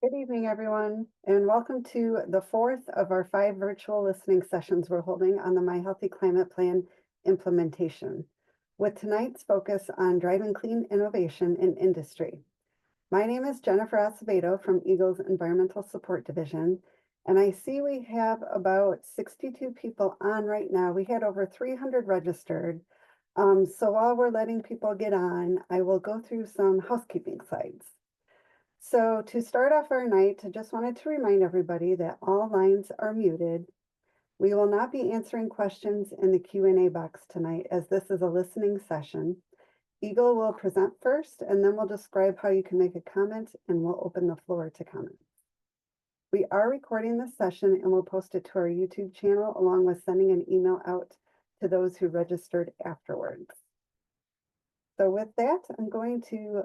Good evening, everyone, and welcome to the fourth of our 5 virtual listening sessions we're holding on the My Healthy Climate Plan implementation, with tonight's focus on driving clean innovation in industry. My name is Jennifer Acevedo from EGLE's Environmental Support Division, and I see we have about 62 people on right now. We had over 300 registered. So while we're letting people get on, I will go through some housekeeping slides. So to start off our night, I just wanted to remind everybody that all lines are muted. We will not be answering questions in the Q&A box tonight, as this is a listening session. EGLE will present first, and then we'll describe how you can make a comment, and we'll open the floor to comments. We are recording this session, and we'll post it to our YouTube channel, along with sending an email out to those who registered afterwards. So with that, I'm going to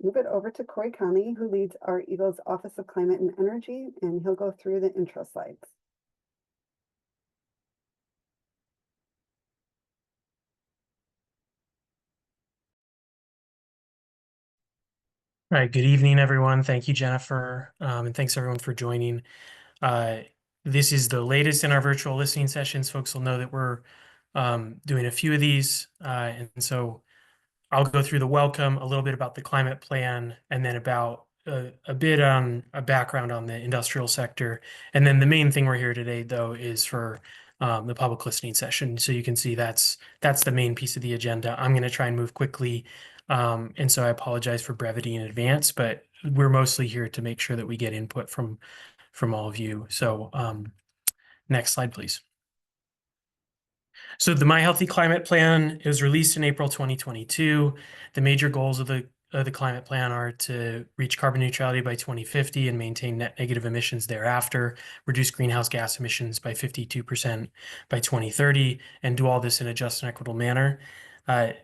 move it over to Corey Conley, who leads our EGLE's Office of Climate and Energy, and he'll go through the intro slides. All right, good evening, everyone. Thank you, Jennifer, and thanks everyone for joining. This is the latest in our virtual listening sessions. Folks will know that we're doing a few of these, and so I'll go through the welcome, a little bit about the climate plan, and then about a bit on a background on the industrial sector. And then the main thing we're here today, though, is for the public listening session. So you can see that's the main piece of the agenda. I'm going to try and move quickly. And so I apologize for brevity in advance, but we're mostly here to make sure that we get input from all of you. So next slide, please. So the My Healthy Climate Plan is released in April 2022. The major goals of the climate plan are to reach carbon neutrality by 2050 and maintain net negative emissions thereafter, reduce greenhouse gas emissions by 52% by 2030, and do all this in a just and equitable manner.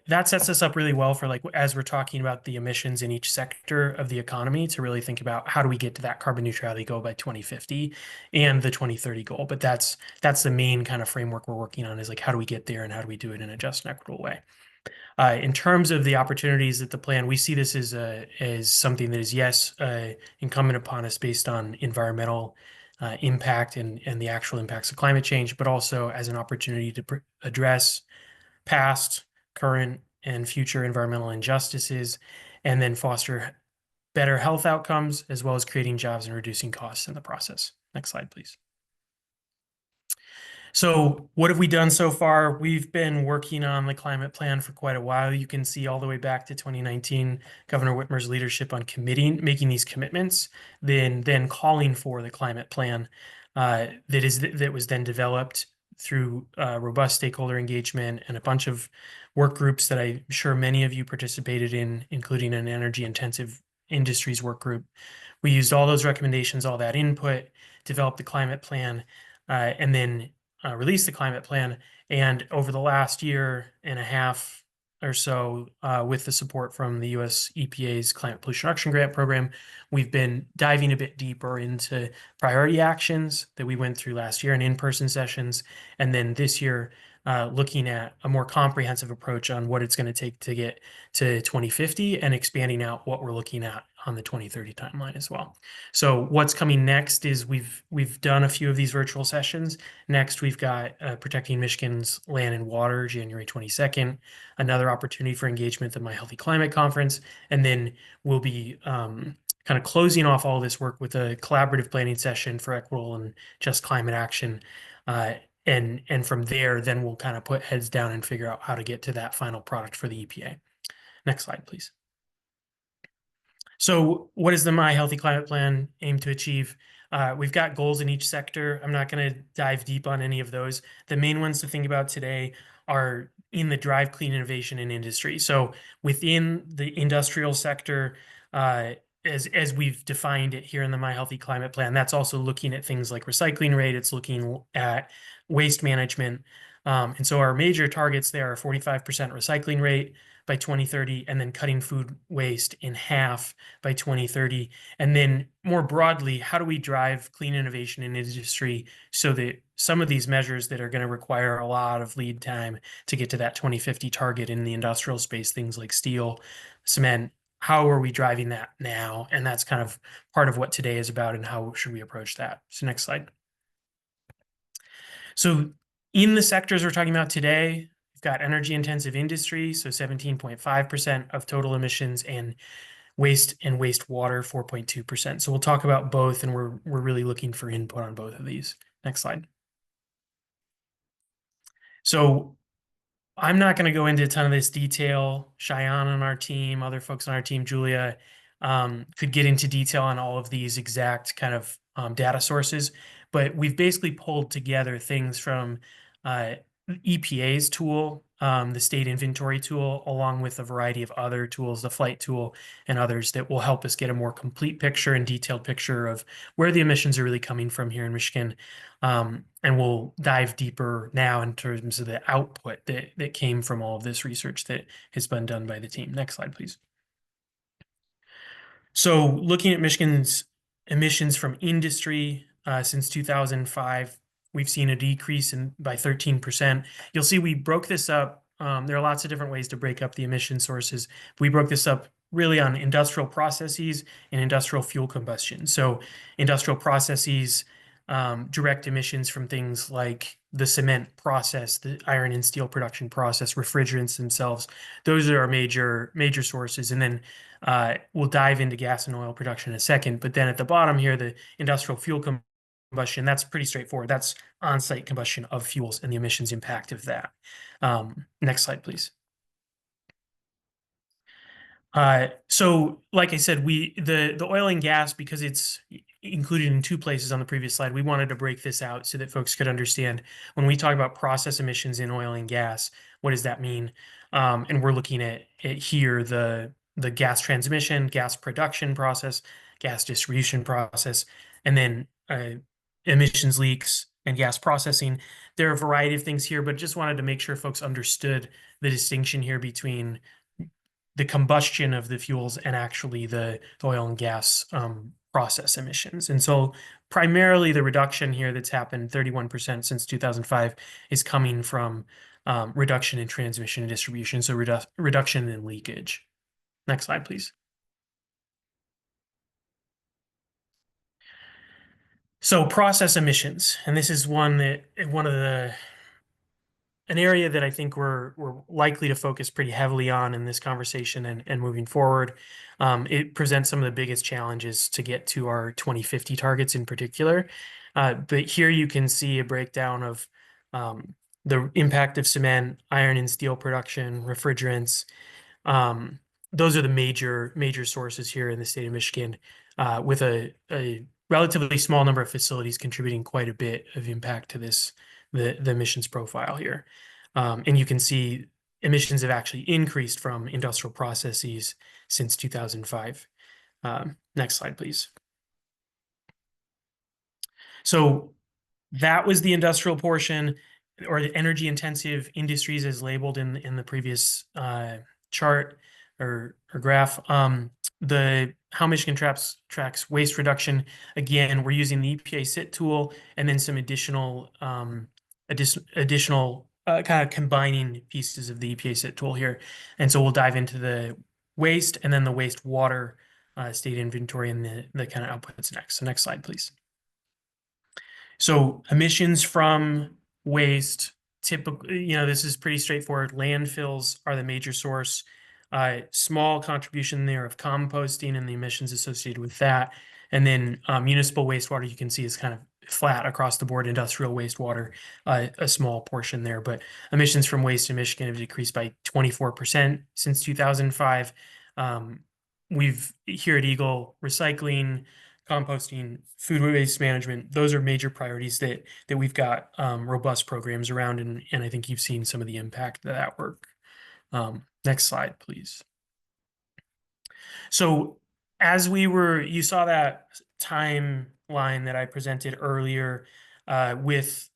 That sets us up really well for, as we're talking about the emissions in each sector of the economy, to really think about how do we get to that carbon neutrality goal by 2050 and the 2030 goal. But that's the main kind of framework we're working on, is like, how do we get there and how do we do it in a just and equitable way? In terms of the opportunities that the plan, we see this as something that is, yes, incumbent upon us based on environmental impact and the actual impacts of climate change, but also as an opportunity to address past, current, and future environmental injustices, and then foster better health outcomes, as well as creating jobs and reducing costs in the process. Next slide, please. So what have we done so far? We've been working on the climate plan for quite a while. You can see all the way back to 2019, Governor Whitmer's leadership on making these commitments, then calling for the climate plan that was then developed through robust stakeholder engagement and a bunch of work groups that I'm sure many of you participated in, including an energy-intensive industries work group. We used all those recommendations, all that input, developed the climate plan, and then released the climate plan. And over the last year and a half or so, with the support from the US EPA's Climate Pollution Reduction Grant Program, we've been diving a bit deeper into priority actions that we went through last year in in-person sessions. And then this year, looking at a more comprehensive approach on what it's going to take to get to 2050 and expanding out what we're looking at on the 2030 timeline as well. So what's coming next is we've done a few of these virtual sessions. Next, we've got Protecting Michigan's Land and Water, January 22nd, another opportunity for engagement at the My Healthy Climate Conference, and then we'll be kind of closing off all this work with a collaborative planning session for equitable and just climate action. And from there, then we'll kind of put heads down and figure out how to get to that final product for the EPA. Next slide, please. So what does the My Healthy Climate Plan aim to achieve? We've got goals in each sector. I'm not going to dive deep on any of those. The main ones to think about today are in the drive clean innovation in industry. So within the industrial sector, as we've defined it here in the My Healthy Climate Plan, that's also looking at things like recycling rate. It's looking at waste management. And so our major targets there are 45% recycling rate by 2030, and then cutting food waste in half by 2030. And then more broadly, how do we drive clean innovation in industry so that some of these measures that are going to require a lot of lead time to get to that 2050 target in the industrial space, things like steel, cement, how are we driving that now? And that's kind of part of what today is about and how should we approach that. So next slide. So in the sectors we're talking about today, we've got energy intensive industry, so 17.5% of total emissions, and wastewater 4.2%. So we'll talk about both, and we're really looking for input on both of these. Next slide. So I'm not going to go into a ton of this detail. Cheyenne on our team, other folks on our team, Julia, could get into detail on all of these exact kind of data sources. But we've basically pulled together things from EPA's tool, the state inventory tool, along with a variety of other tools, the flight tool and others that will help us get a more complete picture and detailed picture of where the emissions are really coming from here in Michigan. And we'll dive deeper now in terms of the output that came from all of this research that has been done by the team. Next slide, please. So looking at Michigan's emissions from industry since 2005, we've seen a decrease by 13%. You'll see we broke this up. There are lots of different ways to break up the emission sources. We broke this up really on industrial processes and industrial fuel combustion. So industrial processes, direct emissions from things like the cement process, the iron and steel production process, refrigerants themselves. Those are our major sources. And then we'll dive into gas and oil production in a second. But then at the bottom here, the industrial fuel combustion, that's pretty straightforward. That's on-site combustion of fuels and the emissions impact of that. Next slide, please. So like I said, the oil and gas, because it's included in two places on the previous slide, we wanted to break this out so that folks could understand when we talk about process emissions in oil and gas, what does that mean? And we're looking at here the gas transmission, gas production process, gas distribution process, and then emissions leaks and gas processing. There are a variety of things here, but just wanted to make sure folks understood the distinction here between the combustion of the fuels and actually the oil and gas process emissions. And so primarily the reduction here that's happened 31% since 2005 is coming from reduction in transmission and distribution, so reduction in leakage. Next slide, please. So process emissions, and this is one of an area that I think we're likely to focus pretty heavily on in this conversation and moving forward. It presents some of the biggest challenges to get to our 2050 targets in particular. But here you can see a breakdown of the impact of cement, iron and steel production, refrigerants. Those are the major sources here in the state of Michigan, with a relatively small number of facilities contributing quite a bit of impact to the emissions profile here. And you can see emissions have actually increased from industrial processes since 2005. Next slide, please. So that was the industrial portion, or the energy intensive industries as labeled in the previous chart or graph. How Michigan tracks waste reduction. Again, we're using the EPA SIT tool and then some additional kind of combining pieces of the EPA SIT tool here. And so we'll dive into the waste and then the wastewater state inventory and the kind of outputs next. So next slide, please. So emissions from waste, typically, this is pretty straightforward. Landfills are the major source. Small contribution there of composting and the emissions associated with that. And then municipal wastewater, you can see, is kind of flat across the board. Industrial wastewater, a small portion there. But emissions from waste in Michigan have decreased by 24% since 2005. We've here at EGLE, recycling, composting, food waste management, those are major priorities that we've got robust programs around, and I think you've seen some of the impact of that work. Next slide, please. So as you saw that timeline that I presented earlier with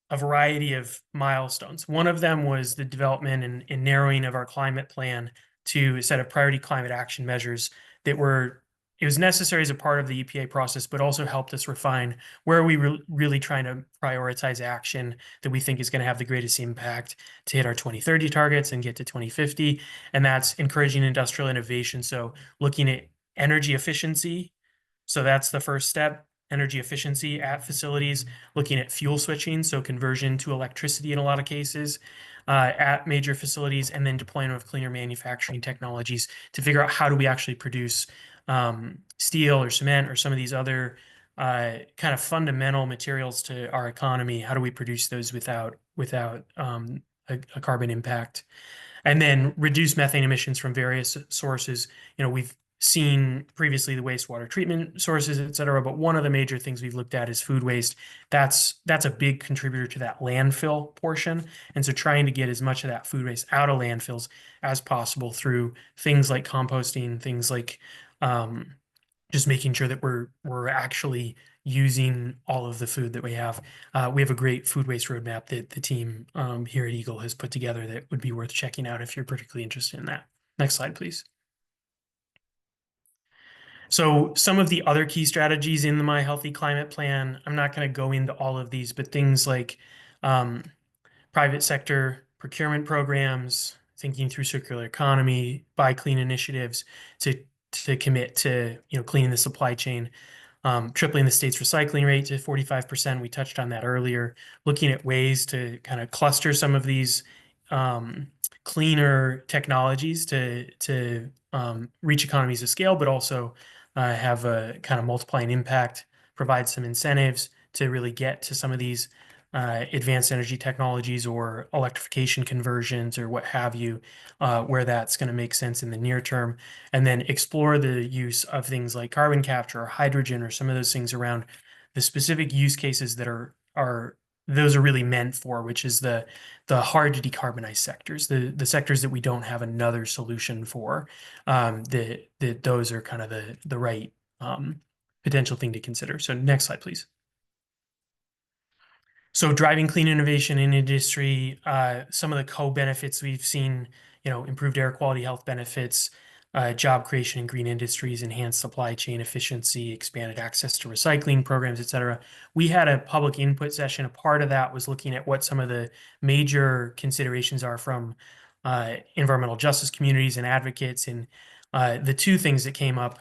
a variety of milestones. One of them was the development and narrowing of our climate plan to a set of priority climate action measures that were it was necessary as a part of the EPA process, but also helped us refine where are we really trying to prioritize action that we think is going to have the greatest impact to hit our 2030 targets and get to 2050. And that's encouraging industrial innovation. So looking at energy efficiency. So that's the first step, energy efficiency at facilities, looking at fuel switching, so conversion to electricity in a lot of cases at major facilities, and then deployment of cleaner manufacturing technologies to figure out how do we actually produce steel or cement or some of these other kind of fundamental materials to our economy. How do we produce those without a carbon impact? And then reduce methane emissions from various sources. We've seen previously the wastewater treatment sources, et cetera, but one of the major things we've looked at is food waste. That's a big contributor to that landfill portion. And so trying to get as much of that food waste out of landfills as possible through things like composting, things like just making sure that we're actually using all of the food that we have. We have a great food waste roadmap that the team here at EGLE has put together that would be worth checking out if you're particularly interested in that. Next slide, please. So some of the other key strategies in the My Healthy Climate Plan, I'm not going to go into all of these, but things like private sector procurement programs, thinking through circular economy, buy clean initiatives to commit to cleaning the supply chain, tripling the state's recycling rate to 45%. We touched on that earlier. Looking at ways to kind of cluster some of these cleaner technologies to reach economies of scale, but also have a kind of multiplying impact, provide some incentives to really get to some of these advanced energy technologies or electrification conversions or what have you, where that's going to make sense in the near term, and then explore the use of things like carbon capture or hydrogen or some of those things around the specific use cases that are those are really meant for, which is the hard to decarbonize sectors, the sectors that we don't have another solution for, that those are kind of the right potential thing to consider. So next slide, please. So driving clean innovation in industry, some of the co-benefits we've seen, improved air quality, health benefits, job creation in green industries, enhanced supply chain efficiency, expanded access to recycling programs, et cetera. We had a public input session. A part of that was looking at what some of the major considerations are from environmental justice communities and advocates. And the two things that came up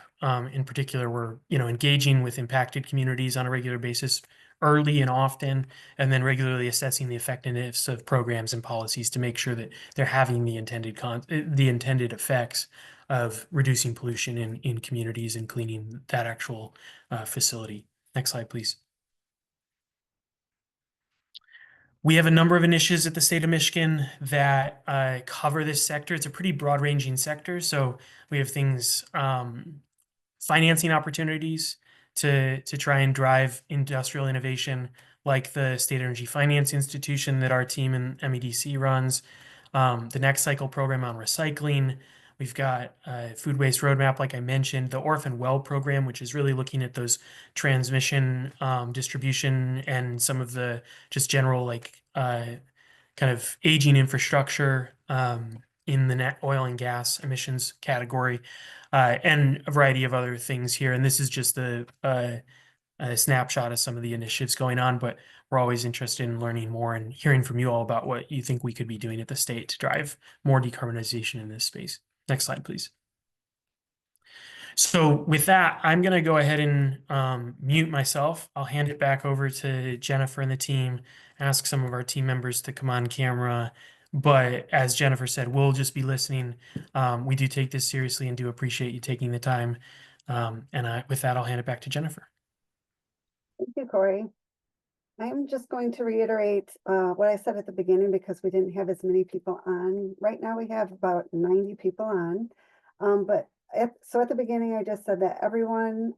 in particular were, engaging with impacted communities on a regular basis, early and often, and then regularly assessing the effectiveness of programs and policies to make sure that they're having the intended effects of reducing pollution in communities and cleaning that actual facility. Next slide, please. We have a number of initiatives at the state of Michigan that cover this sector. It's a pretty broad-ranging sector. So we have things, financing opportunities to try and drive industrial innovation, like the State Energy Finance Institution that our team in MEDC runs, the Next Cycle program on recycling. We've got a food waste roadmap, like I mentioned, the Orphan Well program, which is really looking at those transmission, distribution, and some of the just general kind of aging infrastructure in the net oil and gas emissions category, and a variety of other things here. And this is just a snapshot of some of the initiatives going on, but we're always interested in learning more and hearing from you all about what you think we could be doing at the state to drive more decarbonization in this space. Next slide, please. So with that, I'm going to go ahead and mute myself. I'll hand it back over to Jennifer and the team, ask some of our team members to come on camera. But as Jennifer said, we'll just be listening. We do take this seriously and do appreciate you taking the time. With that, I'll hand it back to Jennifer. Thank you, Corey. I'm just going to reiterate what I said at the beginning because we didn't have as many people on. Right now we have about 90 people on. So at the beginning, I just said that everyone,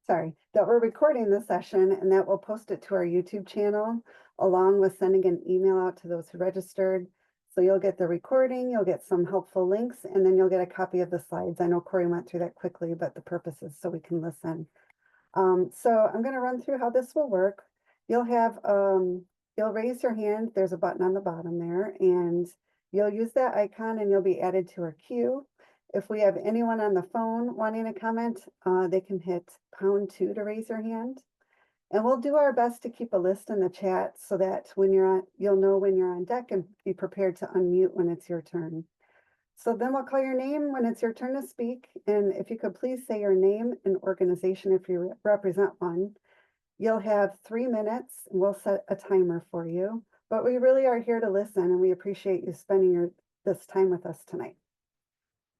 that we're recording the session and that we'll post it to our YouTube channel, along with sending an email out to those who registered. So you'll get the recording, you'll get some helpful links, and then you'll get a copy of the slides. I know Corey went through that quickly, but the purpose is so we can listen. So I'm going to run through how this will work. You'll have, you'll raise your hand. There's a button on the bottom there, and you'll use that icon and you'll be added to our queue. If we have anyone on the phone wanting to comment, they can hit #2 to raise their hand. And we'll do our best to keep a list in the chat so that when you're on, you'll know when you're on deck and be prepared to unmute when it's your turn. So then we'll call your name when it's your turn to speak. And if you could please say your name and organization if you represent one. You'll have 3 minutes and we'll set a timer for you. But we really are here to listen and we appreciate you spending this time with us tonight.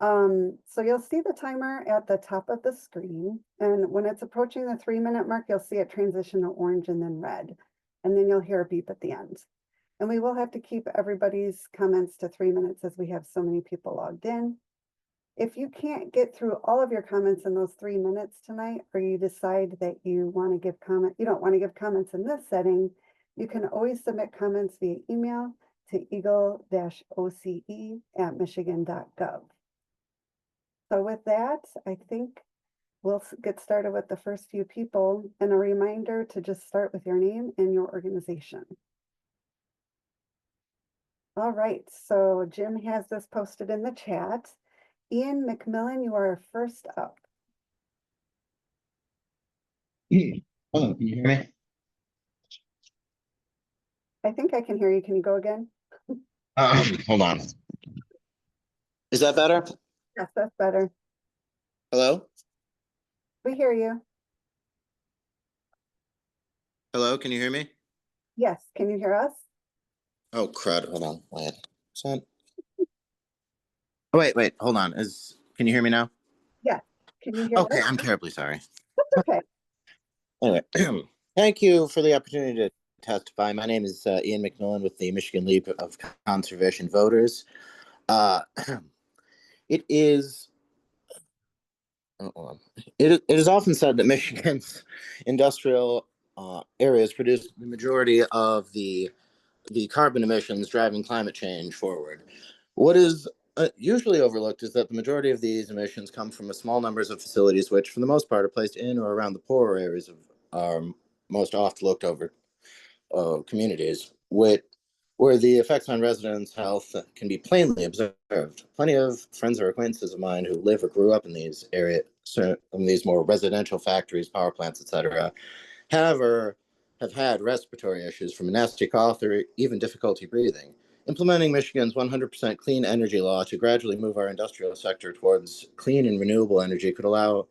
So you'll see the timer at the top of the screen. And when it's approaching the 3-minute mark, you'll see it transition to orange and then red. And then you'll hear a beep at the end. And we will have to keep everybody's comments to 3 minutes as we have so many people logged in. If you can't get through all of your comments in those 3 minutes tonight, or you decide that you want to give you don't want to give comments in this setting, you can always submit comments via email to eagle-oce@michigan.gov. So with that, I think we'll get started with the first few people, and a reminder to just start with your name and your organization. All right, so Jim has this posted in the chat. Ian McMillan, you are first up. Hello, can you hear me? I think I can hear you. Can you go again? Hold on. Is that better? Yes, that's better. Hello? We hear you. Hello, can you hear me? Yes, can you hear us? Oh, crud. Hold on. Wait. Oh, wait, hold on. Can you hear me now? Yes. Can you hear Okay, us? I'm terribly sorry. That's okay. Anyway, thank you for the opportunity to testify. My name is Ian McMillan with the Michigan League of Conservation Voters. Uh, it is it is often said that Michigan's industrial areas produce the majority of the carbon emissions driving climate change forward. What is usually overlooked is that the majority of these emissions come from a small numbers of facilities, which for the most part are placed in or around the poorer areas of our most oft looked over communities, where the effects on residents' health can be plainly observed. Plenty of friends or acquaintances of mine who live or grew up in these areas, in these more residential factories, power plants, etc., have or have had respiratory issues from a nasty cough or even difficulty breathing. Implementing Michigan's 100% clean energy law to gradually move our industrial sector towards clean and renewable energy could allow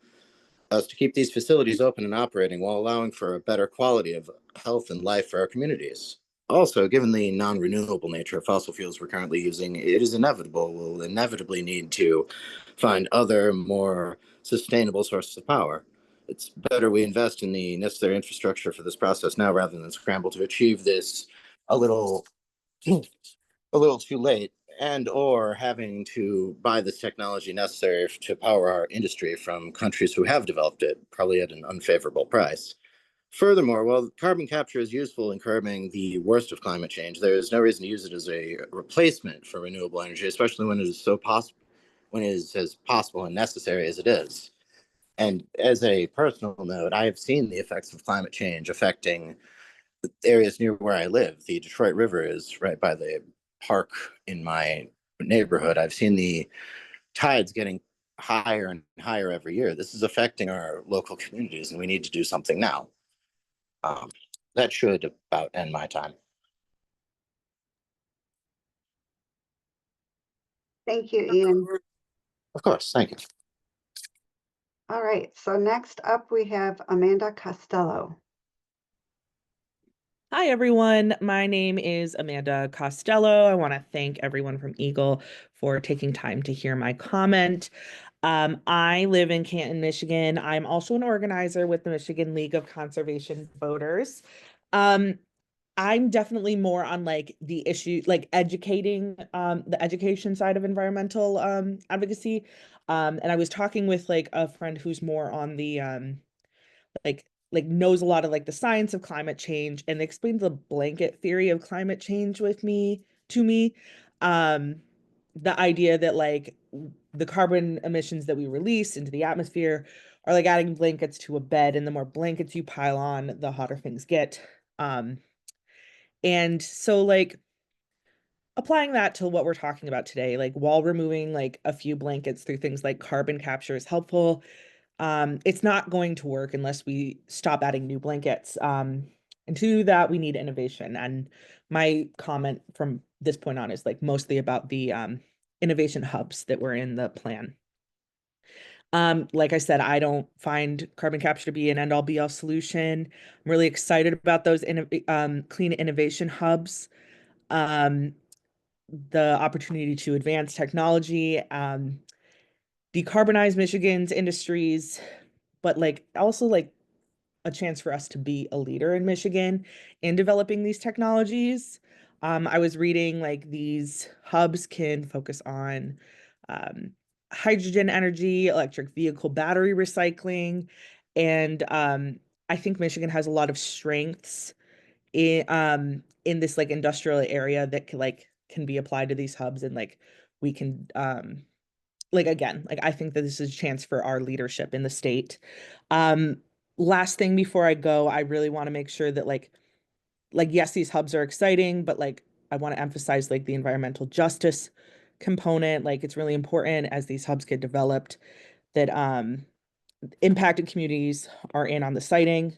us to keep these facilities open and operating while allowing for a better quality of health and life for our communities. Also, given the non-renewable nature of fossil fuels we're currently using, it is inevitable we'll inevitably need to find other, more sustainable sources of power. It's better we invest in the necessary infrastructure for this process now rather than scramble to achieve this a little a little too late, and or having to buy this technology necessary to power our industry from countries who have developed it, probably at an unfavorable price. Furthermore, while carbon capture is useful in curbing the worst of climate change, there is no reason to use it as a replacement for renewable energy, especially when it is when it is as possible and necessary as it is. And as a personal note, I have seen the effects of climate change affecting areas near where I live. The Detroit River is right by the park in my neighborhood. I've seen the tides getting higher and higher every year. This is affecting our local communities, and we need to do something now. Um, that should about end my time. Thank you, Ian. Of course, thank you. All right, so next up we have Amanda Costello. Hi, everyone. My name is Amanda Costello. I want to thank everyone from EGLE for taking time to hear my comment. I live in Canton, Michigan. I'm also an organizer with the Michigan League of Conservation Voters. I'm definitely more on like the issue, like educating, the education side of environmental advocacy. And I was talking with like a friend who's more on the like knows a lot of like the science of climate change and explained the blanket theory of climate change with me to me. Um, the idea that like the carbon emissions that we release into the atmosphere are like adding blankets to a bed, and the more blankets you pile on, the hotter things get. And so like applying that to what we're talking about today, like while removing like a few blankets through things like carbon capture is helpful, it's not going to work unless we stop adding new blankets. And to do that, we need innovation. And my comment from this point on is like mostly about the innovation hubs that were in the plan. Like I said, I don't find carbon capture to be an end all be all solution. I'm really excited about those clean innovation hubs. The opportunity to advance technology, decarbonize Michigan's industries, but like also like a chance for us to be a leader in Michigan in developing these technologies. I was reading like these hubs can focus on um, hydrogen energy, electric vehicle battery recycling, and I think Michigan has a lot of strengths in this like industrial area that can be applied to these hubs, and like we can like again, like I think that this is a chance for our leadership in the state. Um, Last thing before I go, I really want to make sure that like yes, these hubs are exciting, but like I want to emphasize like the environmental justice component. Like it's really important as these hubs get developed that impacted communities are in on the siting,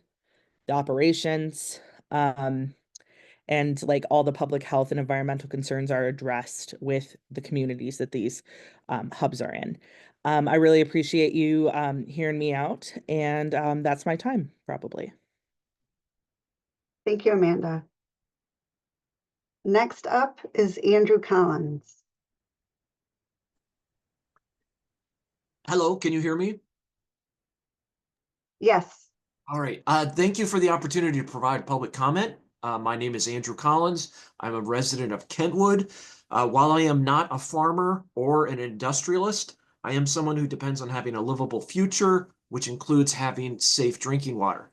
the operations, um, and like all the public health and environmental concerns are addressed with the communities that these hubs are in. I really appreciate you hearing me out, and that's my time, probably. Thank you, Amanda. Next up is Andrew Collins. Hello, can you hear me? Yes. All right. Thank you for the opportunity to provide public comment. My name is Andrew Collins. I'm a resident of Kentwood. While I am not a farmer or an industrialist, I am someone who depends on having a livable future, which includes having safe drinking water.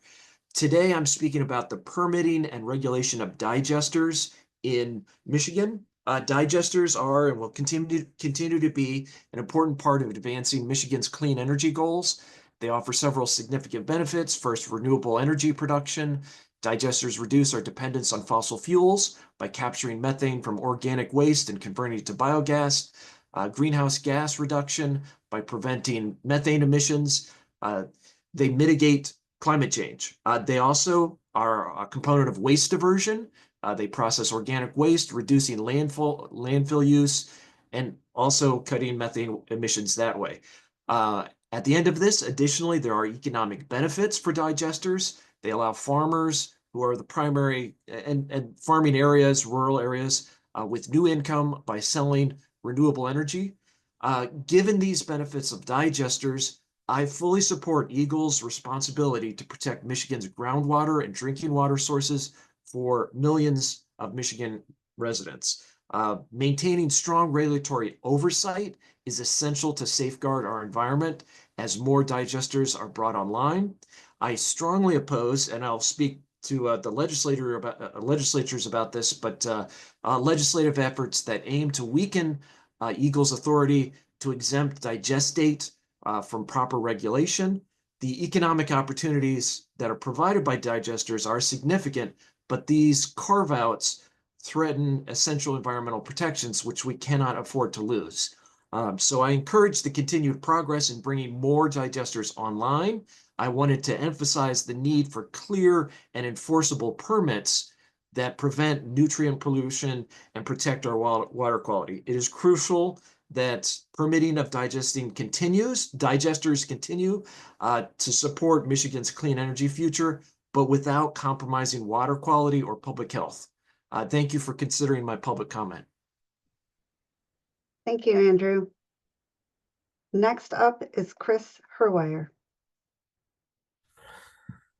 Today, I'm speaking about the permitting and regulation of digesters in Michigan. Digesters are and will continue to be an important part of advancing Michigan's clean energy goals. They offer several significant benefits. First, renewable energy production. Digesters reduce our dependence on fossil fuels by capturing methane from organic waste and converting it to biogas. Greenhouse gas reduction by preventing methane emissions. They mitigate climate change. They also are a component of waste diversion. They process organic waste, reducing landfill use, and also cutting methane emissions that way. At the end of this, additionally, there are economic benefits for digesters. They allow farmers who are the primary and farming areas, rural areas, with new income by selling renewable energy. Given these benefits of digesters, I fully support EGLE's responsibility to protect Michigan's groundwater and drinking water sources for millions of Michigan residents. Maintaining strong regulatory oversight is essential to safeguard our environment as more digesters are brought online. I strongly oppose, and I'll speak to the legislatures about this, but legislative efforts that aim to weaken EGLE's authority to exempt digestate from proper regulation. The economic opportunities that are provided by digesters are significant, but these carve-outs threaten essential environmental protections, which we cannot afford to lose. So I encourage the continued progress in bringing more digesters online. I wanted to emphasize the need for clear and enforceable permits that prevent nutrient pollution and protect our water quality. It is crucial that permitting of digesters continue to support Michigan's clean energy future, but without compromising water quality or public health. Thank you for considering my public comment. Thank you, Andrew. Next up is Chris Herwire.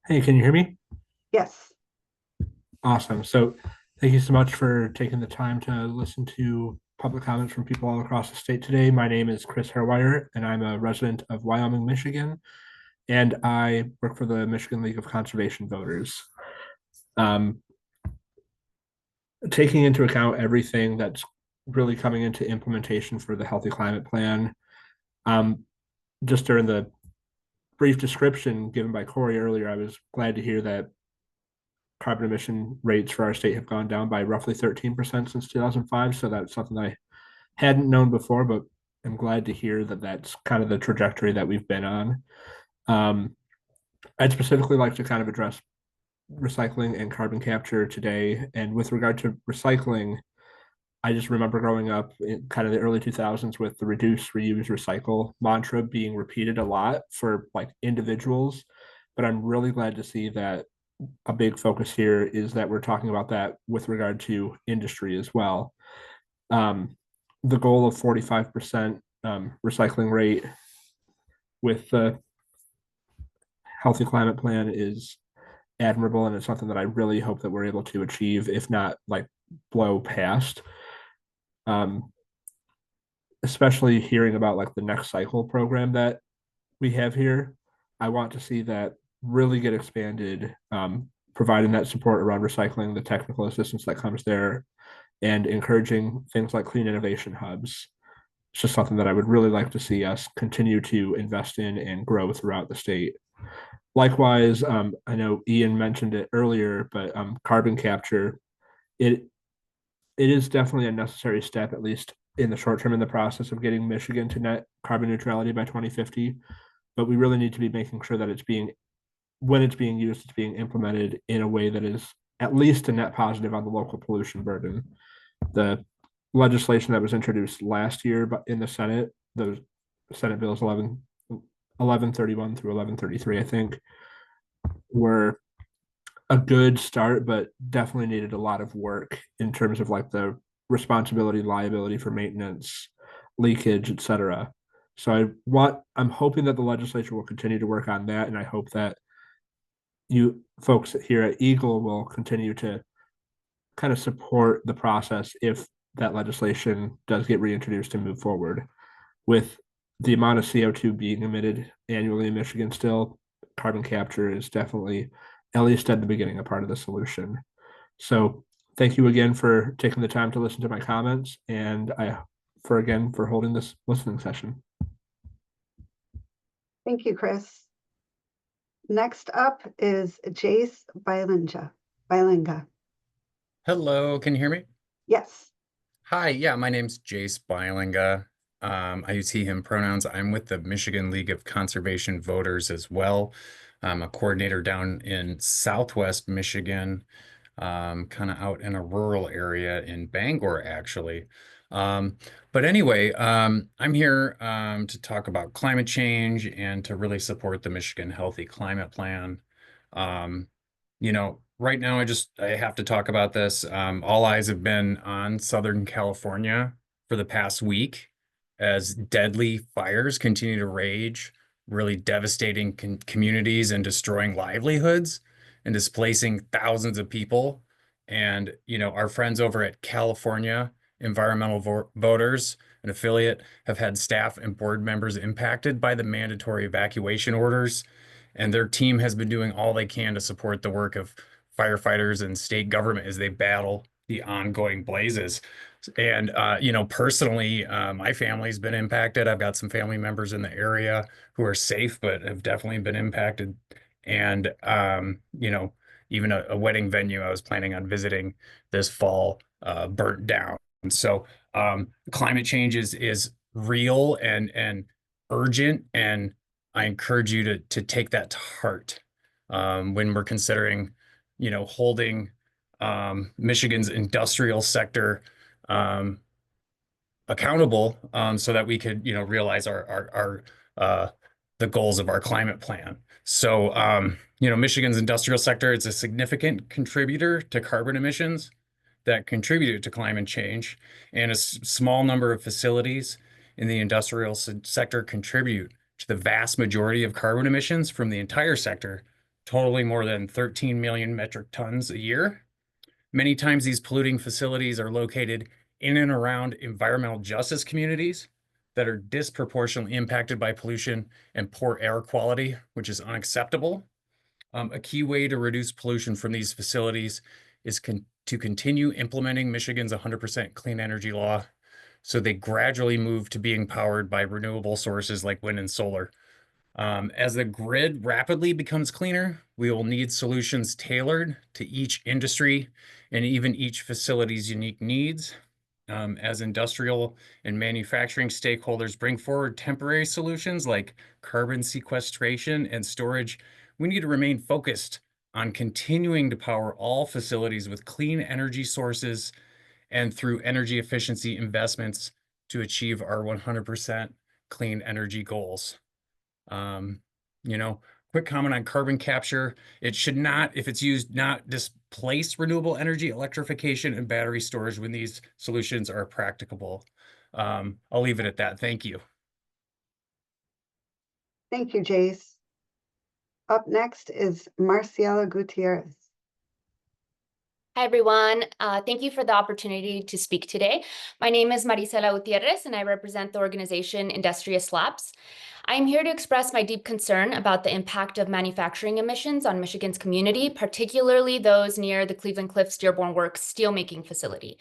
Hey, can you hear me? Yes. Awesome. So thank you so much for taking the time to listen to public comments from people all across the state today. My name is Chris Herwire, and I'm a resident of Wyoming, Michigan, and I work for the Michigan League of Conservation Voters. Taking into account everything that's really coming into implementation for the Healthy Climate Plan, just during the brief description given by Corey earlier, I was glad to hear that carbon emission rates for our state have gone down by roughly 13% since 2005. So that's something I hadn't known before, but I'm glad to hear that that's kind of the trajectory that we've been on. I'd specifically like to kind of address recycling and carbon capture today. And with regard to recycling, I just remember growing up in kind of the early 2000s with the reduce, reuse, recycle mantra being repeated a lot for like individuals. But I'm really glad to see that a big focus here is that we're talking about that with regard to industry as well. The goal of 45% recycling rate with the healthy climate plan is admirable, and it's something that I really hope that we're able to achieve, if not like blow past. Especially hearing about like the next cycle program that we have here, I want to see that really get expanded, providing that support around recycling, the technical assistance that comes there, and encouraging things like clean innovation hubs. It's just something that I would really like to see us continue to invest in and grow throughout the state. Likewise, I know Ian mentioned it earlier, but carbon capture, it is definitely a necessary step, at least in the short term, in the process of getting Michigan to net carbon neutrality by 2050. But we really need to be making sure that when it's being used, it's being implemented in a way that is at least a net positive on the local pollution burden. The legislation that was introduced last year but in the Senate, those Senate bills 1131 through 1133, I think, were a good start, but definitely needed a lot of work in terms of like the responsibility, liability for maintenance, leakage, etc. So I'm hoping that the legislature will continue to work on that, and I hope that you folks here at EGLE will continue to kind of support the process if that legislation does get reintroduced and move forward. With the amount of CO2 being emitted annually in Michigan still, carbon capture is definitely, at least at the beginning, a part of the solution. So thank you again for taking the time to listen to my comments, and for holding this listening session. Thank you, Chris. Next up is Jace Bilinga. Hello, can you hear me? Yes. Hi, yeah, my name's Jace Bilinga. I use he, him pronouns. I'm with the Michigan League of Conservation Voters as well. I'm a coordinator down in Southwest Michigan, kind of out in a rural area in Bangor, actually. But anyway, I'm here to talk about climate change and to really support the Michigan Healthy Climate Plan. Right now I have to talk about this. All eyes have been on Southern California for the past week as deadly fires continue to rage, really devastating communities and destroying livelihoods and displacing thousands of people. And, our friends over at California Environmental Voters, an affiliate, have had staff and board members impacted by the mandatory evacuation orders. And their team has been doing all they can to support the work of firefighters and state government as they battle the ongoing blazes. And, personally, my family's been impacted. I've got some family members in the area who are safe, but have definitely been impacted. And, even a wedding venue I was planning on visiting this fall burnt down. And so climate change is real and urgent, and I encourage you to take that to heart when we're considering, holding Michigan's industrial sector accountable so that we could, realize the goals of our climate plan. So, Michigan's industrial sector is a significant contributor to carbon emissions that contribute to climate change, and a small number of facilities in the industrial sector contribute to the vast majority of carbon emissions from the entire sector, totaling more than 13 million metric tons a year. Many times these polluting facilities are located in and around environmental justice communities that are disproportionately impacted by pollution and poor air quality, which is unacceptable. A key way to reduce pollution from these facilities is to continue implementing Michigan's 100% clean energy law, so they gradually move to being powered by renewable sources like wind and solar. As the grid rapidly becomes cleaner, We will need solutions tailored to each industry and even each facility's unique needs. As industrial and manufacturing stakeholders bring forward temporary solutions like carbon sequestration and storage, we need to remain focused on continuing to power all facilities with clean energy sources and through energy efficiency investments to achieve our 100% clean energy goals. You know, quick comment on carbon capture. It should not, if it's used, not displace renewable energy, electrification, and battery storage when these solutions are practicable. I'll leave it at that. Thank you. Thank you, Jace. Up next is Marciela Gutierrez. Hi, everyone. Thank you for the opportunity to speak today. My name is Maricela Gutierrez, and I represent the organization Industrious Labs. I'm here to express my deep concern about the impact of manufacturing emissions on Michigan's community, particularly those near the Cleveland Cliffs Dearborn Works steelmaking facility.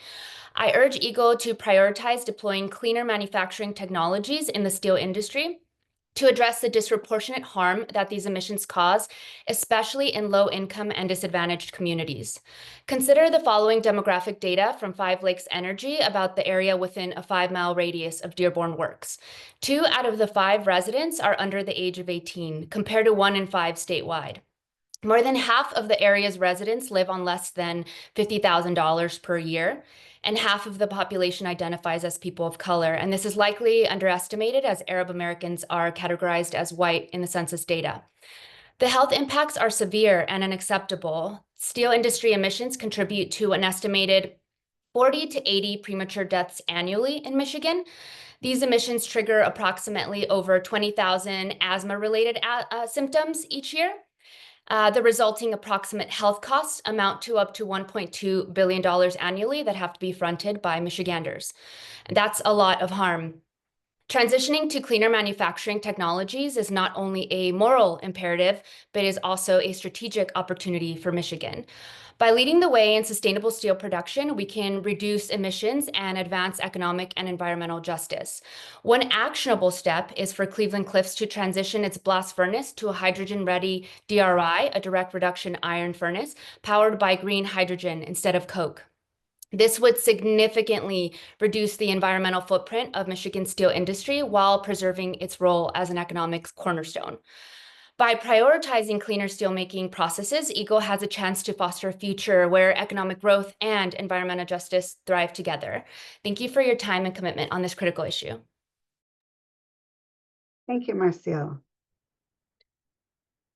I urge EGLE to prioritize deploying cleaner manufacturing technologies in the steel industry to address the disproportionate harm that these emissions cause, especially in low-income and disadvantaged communities. Consider the following demographic data from Five Lakes Energy about the area within a 5-mile radius of Dearborn Works. 2 out of the 5 residents are under the age of 18, compared to 1 in 5 statewide. More than half of the area's residents live on less than $50,000 per year, and half of the population identifies as people of color. And this is likely underestimated as Arab Americans are categorized as white in the census data. The health impacts are severe and unacceptable. Steel industry emissions contribute to an estimated 40 to 80 premature deaths annually in Michigan. These emissions trigger approximately over 20,000 asthma-related symptoms each year. The resulting approximate health costs amount to up to $1.2 billion annually that have to be fronted by Michiganders. That's a lot of harm. Transitioning to cleaner manufacturing technologies is not only a moral imperative, but is also a strategic opportunity for Michigan. By leading the way in sustainable steel production, we can reduce emissions and advance economic and environmental justice. One actionable step is for Cleveland Cliffs to transition its blast furnace to a hydrogen-ready DRI, a direct reduction iron furnace, powered by green hydrogen instead of coke. This would significantly reduce the environmental footprint of Michigan's steel industry while preserving its role as an economic cornerstone. By prioritizing cleaner steelmaking processes, EGLE has a chance to foster a future where economic growth and environmental justice thrive together. Thank you for your time and commitment on this critical issue. Thank you, Marcial.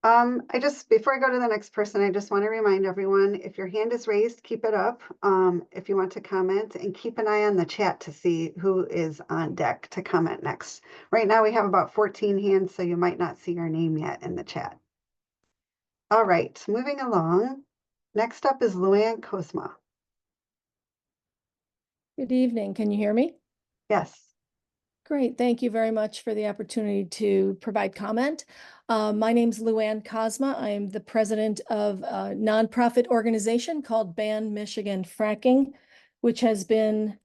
Before I go to the next person, I just want to remind everyone, if your hand is raised, keep it up. If you want to comment, and keep an eye on the chat to see who is on deck to comment next. Right now we have about 14 hands, so you might not see your name yet in the chat. All right, moving along. Next up is Luann Kozma. Good evening. Can you hear me? Yes. Great. Thank you very much for the opportunity to provide comment. My name is Luann Kozma. I am the president of a nonprofit organization called Ban Michigan Fracking, which has been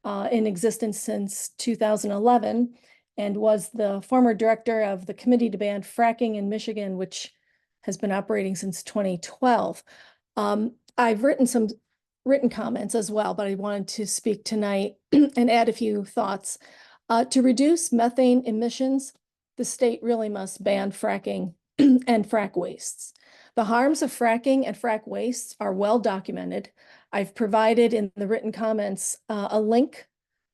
in existence since 2011 and was the former director of the Committee to Ban Fracking in Michigan, which has been operating since 2012. I've written some written comments as well, but I wanted to speak tonight and add a few thoughts. To reduce methane emissions, the state really must ban fracking and frack wastes. The harms of fracking and frack wastes are well documented. I've provided in the written comments a link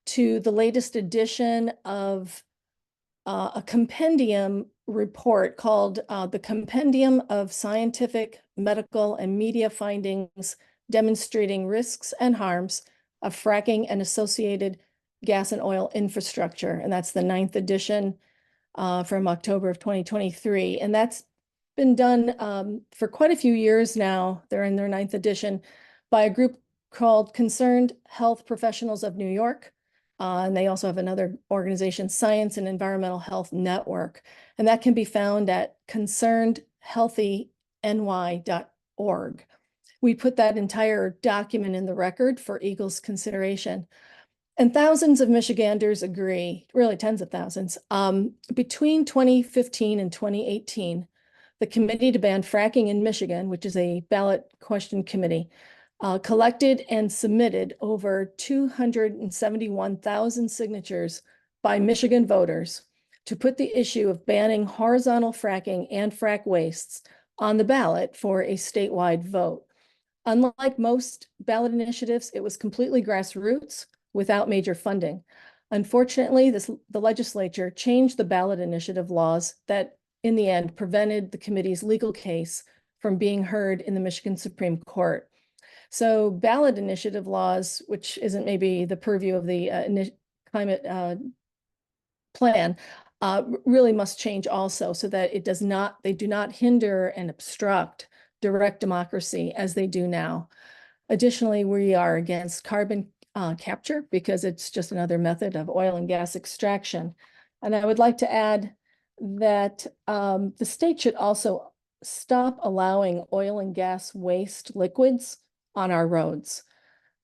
to the latest edition of a compendium report called the Compendium of Scientific, Medical, and Media Findings Demonstrating Risks and Harms of Fracking and Associated Gas and Oil Infrastructure. And that's the 9th edition from October of 2023. And that's been done for quite a few years now. They're in their 9th edition by a group called Concerned Health Professionals of New York. And they also have another organization, Science and Environmental Health Network. And that can be found at concernedhealthyny.org. We put that entire document in the record for EGLE's consideration. And thousands of Michiganders agree, really tens of thousands. Between 2015 and 2018, the Committee to Ban Fracking in Michigan, which is a ballot question committee, collected and submitted over 271,000 signatures by Michigan voters to put the issue of banning horizontal fracking and frac wastes on the ballot for a statewide vote. Unlike most ballot initiatives, it was completely grassroots without major funding. Unfortunately, the legislature changed the ballot initiative laws that in the end prevented the committee's legal case from being heard in the Michigan Supreme Court. So ballot initiative laws, which isn't maybe the purview of the climate plan, really must change also so that they do not hinder and obstruct direct democracy as they do now. Additionally, we are against carbon capture because it's just another method of oil and gas extraction. And I would like to add that the state should also stop allowing oil and gas waste liquids on our roads.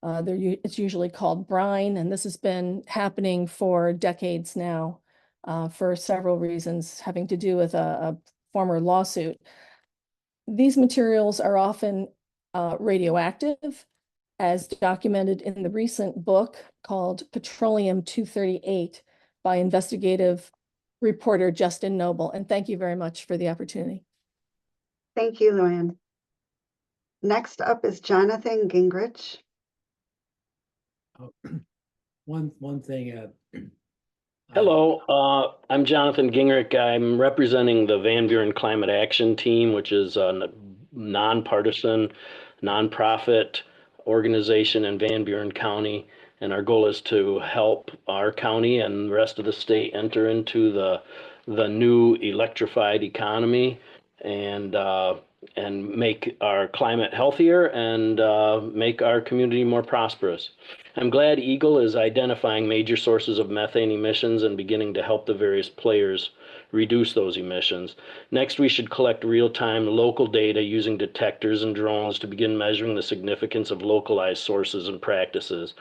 It's usually called brine, and this has been happening for decades now for several reasons having to do with a former lawsuit. These materials are often radioactive, as documented in the recent book called Petroleum 238 by investigative reporter Justin Noble. And thank you very much for the opportunity. Thank you, Luann. Next up is Jonathan Gingrich. One thing. Hello, I'm Jonathan Gingrich. I'm representing the Van Buren Climate Action Team, which is a nonpartisan, nonprofit organization in Van Buren County. And our goal is to help our county and the rest of the state enter into the new electrified economy and make our climate healthier and make our community more prosperous. I'm glad EGLE is identifying major sources of methane emissions and beginning to help the various players reduce those emissions. Next, we should collect real-time local data using detectors and drones to begin measuring the significance of localized sources and practices.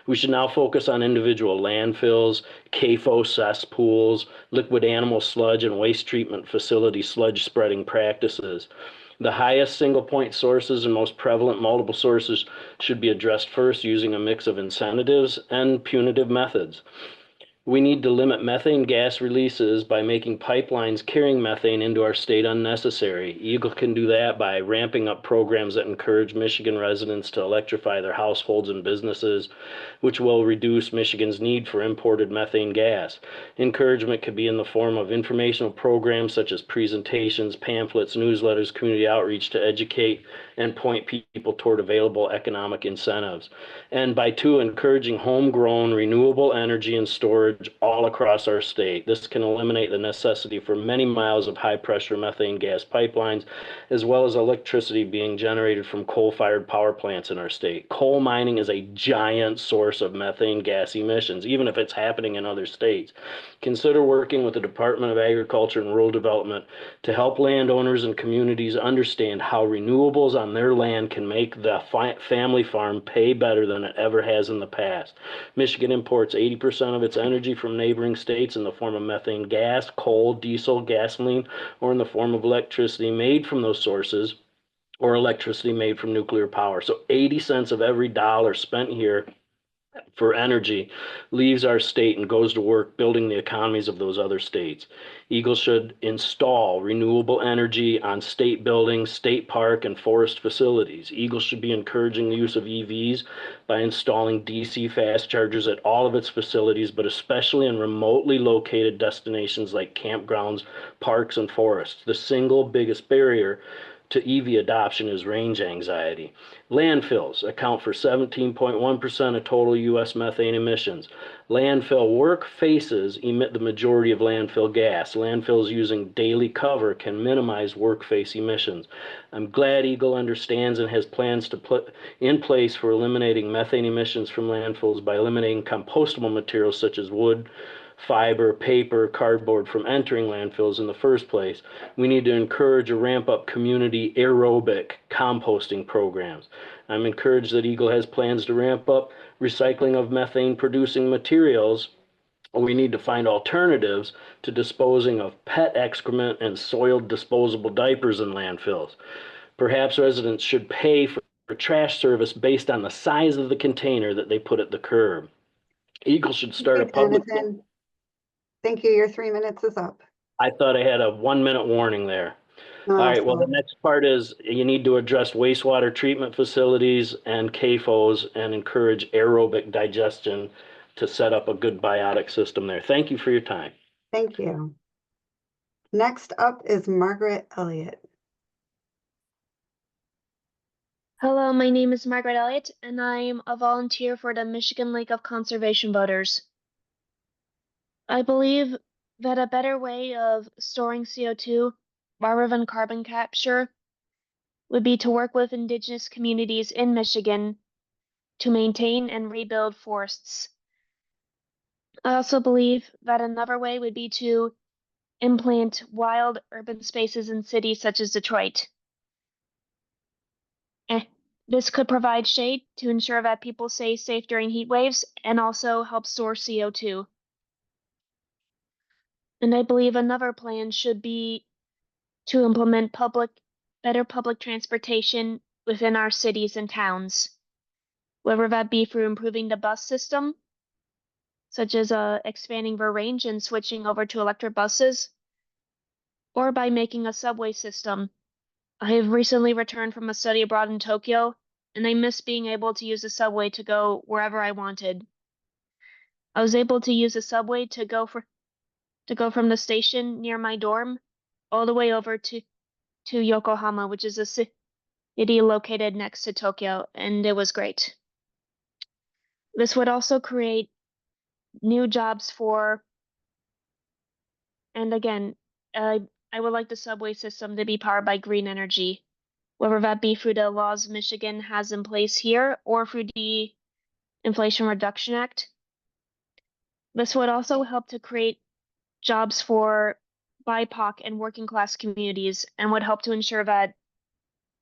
We should now focus on individual landfills, CAFO cesspools, liquid animal sludge, and waste treatment facility sludge spreading practices. The highest single point sources and most prevalent multiple sources should be addressed first using a mix of incentives and punitive methods. We need to limit methane gas releases by making pipelines carrying methane into our state unnecessary. EGLE can do that by ramping up programs that encourage Michigan residents to electrify their households and businesses, which will reduce Michigan's need for imported methane gas. Encouragement could be in the form of informational programs such as presentations, pamphlets, newsletters, community outreach to educate and point people toward available economic incentives. And by two, encouraging homegrown renewable energy and storage all across our state. This can eliminate the necessity for many miles of high-pressure methane gas pipelines, as well as electricity being generated from coal-fired power plants in our state. Coal mining is a giant source of methane gas emissions, even if it's happening in other states. Consider working with the Department of Agriculture and Rural Development to help landowners and communities understand how renewables on their land can make the family farm pay better than it ever has in the past. Michigan imports 80% of its energy from neighboring states in the form of methane gas, coal, diesel, gasoline, or in the form of electricity made from those sources, or electricity made from nuclear power. So 80 cents of every dollar spent here for energy leaves our state and goes to work building the economies of those other states. EGLE should install renewable energy on state buildings, state park, and forest facilities. EGLE should be encouraging the use of EVs by installing DC fast chargers at all of its facilities, but especially in remotely located destinations like campgrounds, parks, and forests. The single biggest barrier to EV adoption is range anxiety. Landfills account for 17.1% of total U.S. methane emissions. Landfill work faces emit the majority of landfill gas. Landfills using daily cover can minimize work face emissions. I'm glad EGLE understands and has plans to put in place for eliminating methane emissions from landfills by eliminating compostable materials such as wood, fiber, paper, cardboard from entering landfills in the first place. We need to encourage or ramp up community aerobic composting programs. I'm encouraged that EGLE has plans to ramp up recycling of methane producing materials We need to find alternatives to disposing of pet excrement and soiled disposable diapers in landfills. Perhaps residents should pay for trash service based on the size of the container that they put at the curb. EGLE should start a Hey, public. Jonathan. Thank you. Your 3 minutes is up. I thought I had a 1-minute warning there. All right, well, the Awesome. next part is you need to address wastewater treatment facilities and CAFOs and encourage aerobic digestion to set up a good biotic system there. Thank you for your time. Thank you. Next up is Margaret Elliott. Hello, my name is Margaret Elliott, and I'm a volunteer for the Michigan League of Conservation Voters. I believe that a better way of storing CO2 rather than carbon capture would be to work with indigenous communities in Michigan to maintain and rebuild forests. I also believe that another way would be to implant wild urban spaces in cities such as Detroit. This could provide shade to ensure that people stay safe during heat waves and also help store CO2. And I believe another plan should be to implement better public transportation within our cities and towns, whether that be through improving the bus system, such as expanding their range and switching over to electric buses, or by making a subway system. I have recently returned from a study abroad in Tokyo, and I miss being able to use the subway to go wherever I wanted. I was able to use the subway to go from the station near my dorm all the way over to Yokohama, which is a city located next to Tokyo, and it was great. This would also create new jobs and again, I would like the subway system to be powered by green energy, whether that be through the laws Michigan has in place here or through the Inflation Reduction Act. This would also help to create jobs for BIPOC and working class communities and would help to ensure that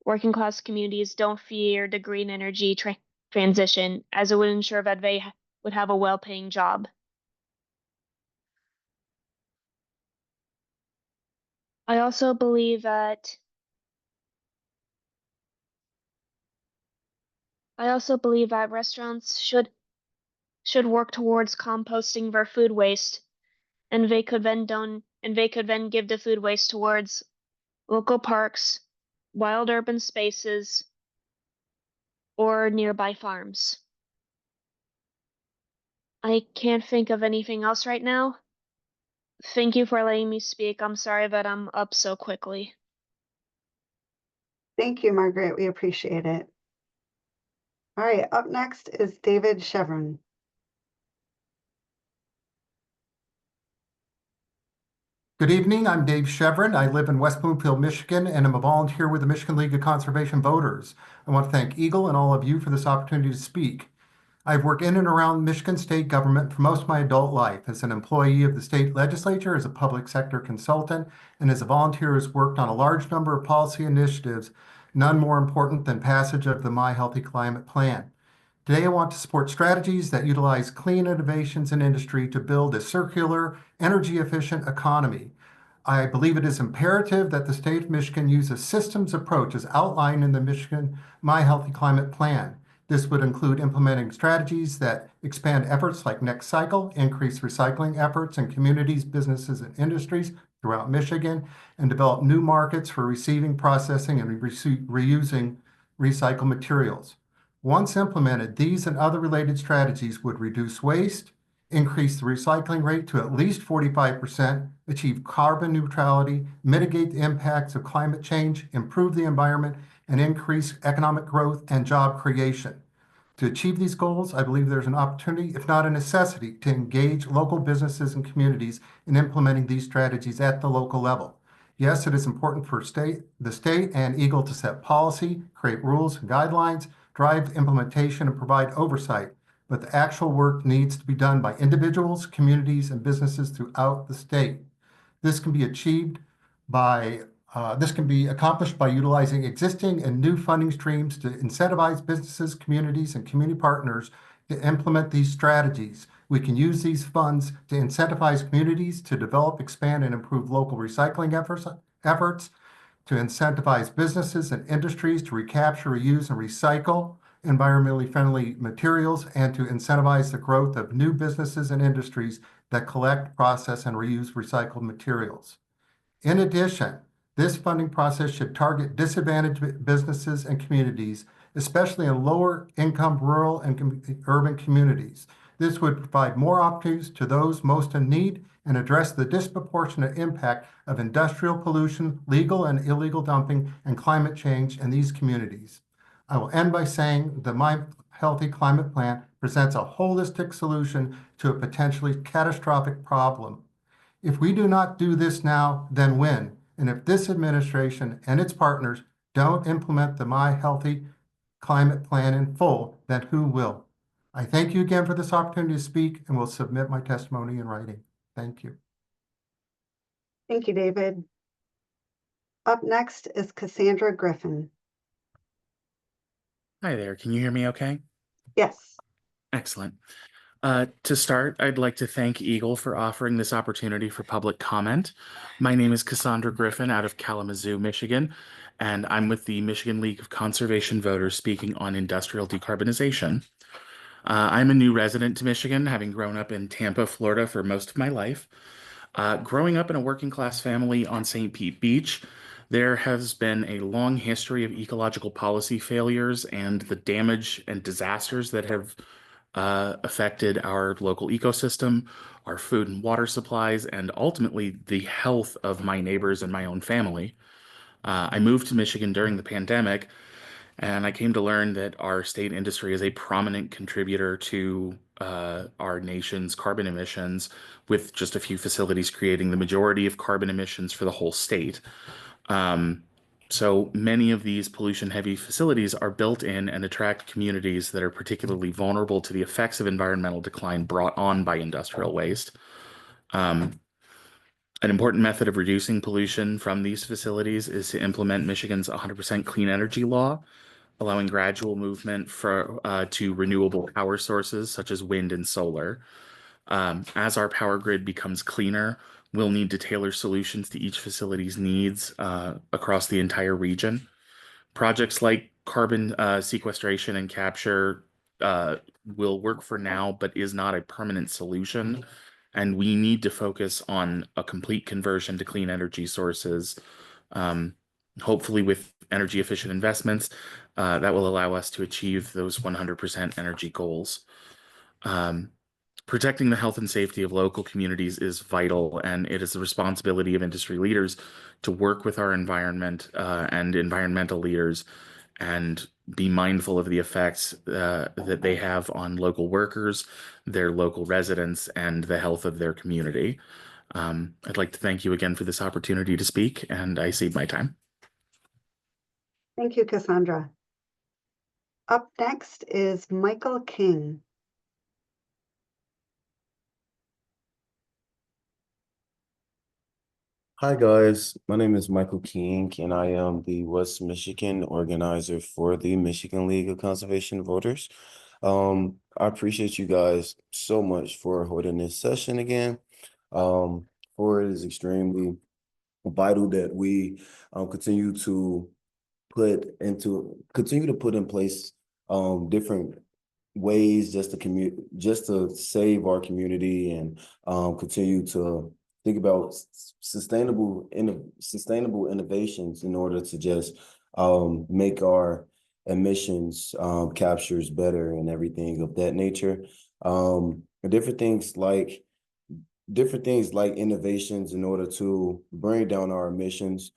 working class communities don't fear the green energy transition, as it would ensure that they would have a well-paying job. I also believe that restaurants should work towards composting their food waste, and they could then give the food waste towards local parks, wild urban spaces, or nearby farms. I can't think of anything else right now. Thank you for letting me speak. I'm sorry that I'm up so quickly. Thank you, Margaret. We appreciate it. All right, up next is David Chevron. Good evening, I'm Dave Chevron. I live in West Bloomfield, Michigan, and I'm a volunteer with the Michigan League of Conservation Voters. I want to thank EGLE and all of you for this opportunity to speak. I've worked in and around Michigan state government for most of my adult life as an employee of the state legislature, as a public sector consultant, and as a volunteer who's worked on a large number of policy initiatives, none more important than passage of the My Healthy Climate Plan. Today, I want to support strategies that utilize clean innovations in industry to build a circular, energy-efficient economy. I believe it is imperative that the state of Michigan use a systems approach as outlined in the Michigan My Healthy Climate Plan. This would include implementing strategies that expand efforts like Next Cycle, increase recycling efforts in communities, businesses, and industries throughout Michigan, and develop new markets for receiving, processing, and reusing recycled materials. Once implemented, these and other related strategies would reduce waste, increase the recycling rate to at least 45%, achieve carbon neutrality, mitigate the impacts of climate change, improve the environment, and increase economic growth and job creation. To achieve these goals, I believe there's an opportunity, if not a necessity, to engage local businesses and communities in implementing these strategies at the local level. Yes, it is important for the state and EGLE to set policy, create rules and guidelines, drive implementation, and provide oversight, but the actual work needs to be done by individuals, communities, and businesses throughout the state. This can be accomplished by utilizing existing and new funding streams to incentivize businesses, communities, and community partners to implement these strategies. We can use these funds to incentivize communities to develop, expand, and improve local recycling efforts, to incentivize businesses and industries to recapture, reuse, and recycle environmentally friendly materials, and to incentivize the growth of new businesses and industries that collect, process, and reuse recycled materials. In addition, this funding process should target disadvantaged businesses and communities, especially in lower income rural and urban communities. This would provide more opportunities to those most in need and address the disproportionate impact of industrial pollution, legal and illegal dumping, and climate change in these communities. I will end by saying that my Healthy Climate Plan presents a holistic solution to a potentially catastrophic problem. If we do not do this now, then when? And if this administration and its partners don't implement the My Healthy Climate Plan in full, then who will? I thank you again for this opportunity to speak and will submit my testimony in writing. Thank you. Thank you, David. Up next is Cassandra Griffin. Hi there. Can you hear me okay? Yes. Excellent. To start, I'd like to thank EGLE for offering this opportunity for public comment. My name is Cassandra Griffin out of Kalamazoo, Michigan, and I'm with the Michigan League of Conservation Voters speaking on industrial decarbonization. I'm a new resident to Michigan, having grown up in Tampa, Florida for most of my life. Growing up in a working class family on St. Pete Beach, there has been a long history of ecological policy failures and the damage and disasters that have affected our local ecosystem, our food and water supplies, and ultimately the health of my neighbors and my own family. I moved to Michigan during the pandemic, and I came to learn that our state industry is a prominent contributor to our nation's carbon emissions, with just a few facilities creating the majority of carbon emissions for the whole state. So many of these pollution-heavy facilities are built in and attract communities that are particularly vulnerable to the effects of environmental decline brought on by industrial waste. An important method of reducing pollution from these facilities is to implement Michigan's 100% clean energy law, allowing gradual movement to renewable power sources such as wind and solar. As our power grid becomes cleaner, we'll need to tailor solutions to each facility's needs across the entire region. Projects like carbon sequestration and capture will work for now, but is not a permanent solution. And we need to focus on a complete conversion to clean energy sources, hopefully with energy efficient investments that will allow us to achieve those 100% energy goals. Protecting the health and safety of local communities is vital, and it is the responsibility of industry leaders to work with our environment and environmental leaders and be mindful of the effects that they have on local workers, their local residents, and the health of their community. I'd like to thank you again for this opportunity to speak, and I cede my time. Thank you, Cassandra. Up next is Michael King. Hi guys, my name is Michael King and I am the West Michigan organizer for the Michigan League of Conservation Voters. I appreciate you guys so much for holding this session again. For it is extremely vital that we continue to put in place different ways just to save our community and continue to think about sustainable innovations in order to just make our emissions captures better and everything of that nature. Different things like innovations in order to bring down our emissions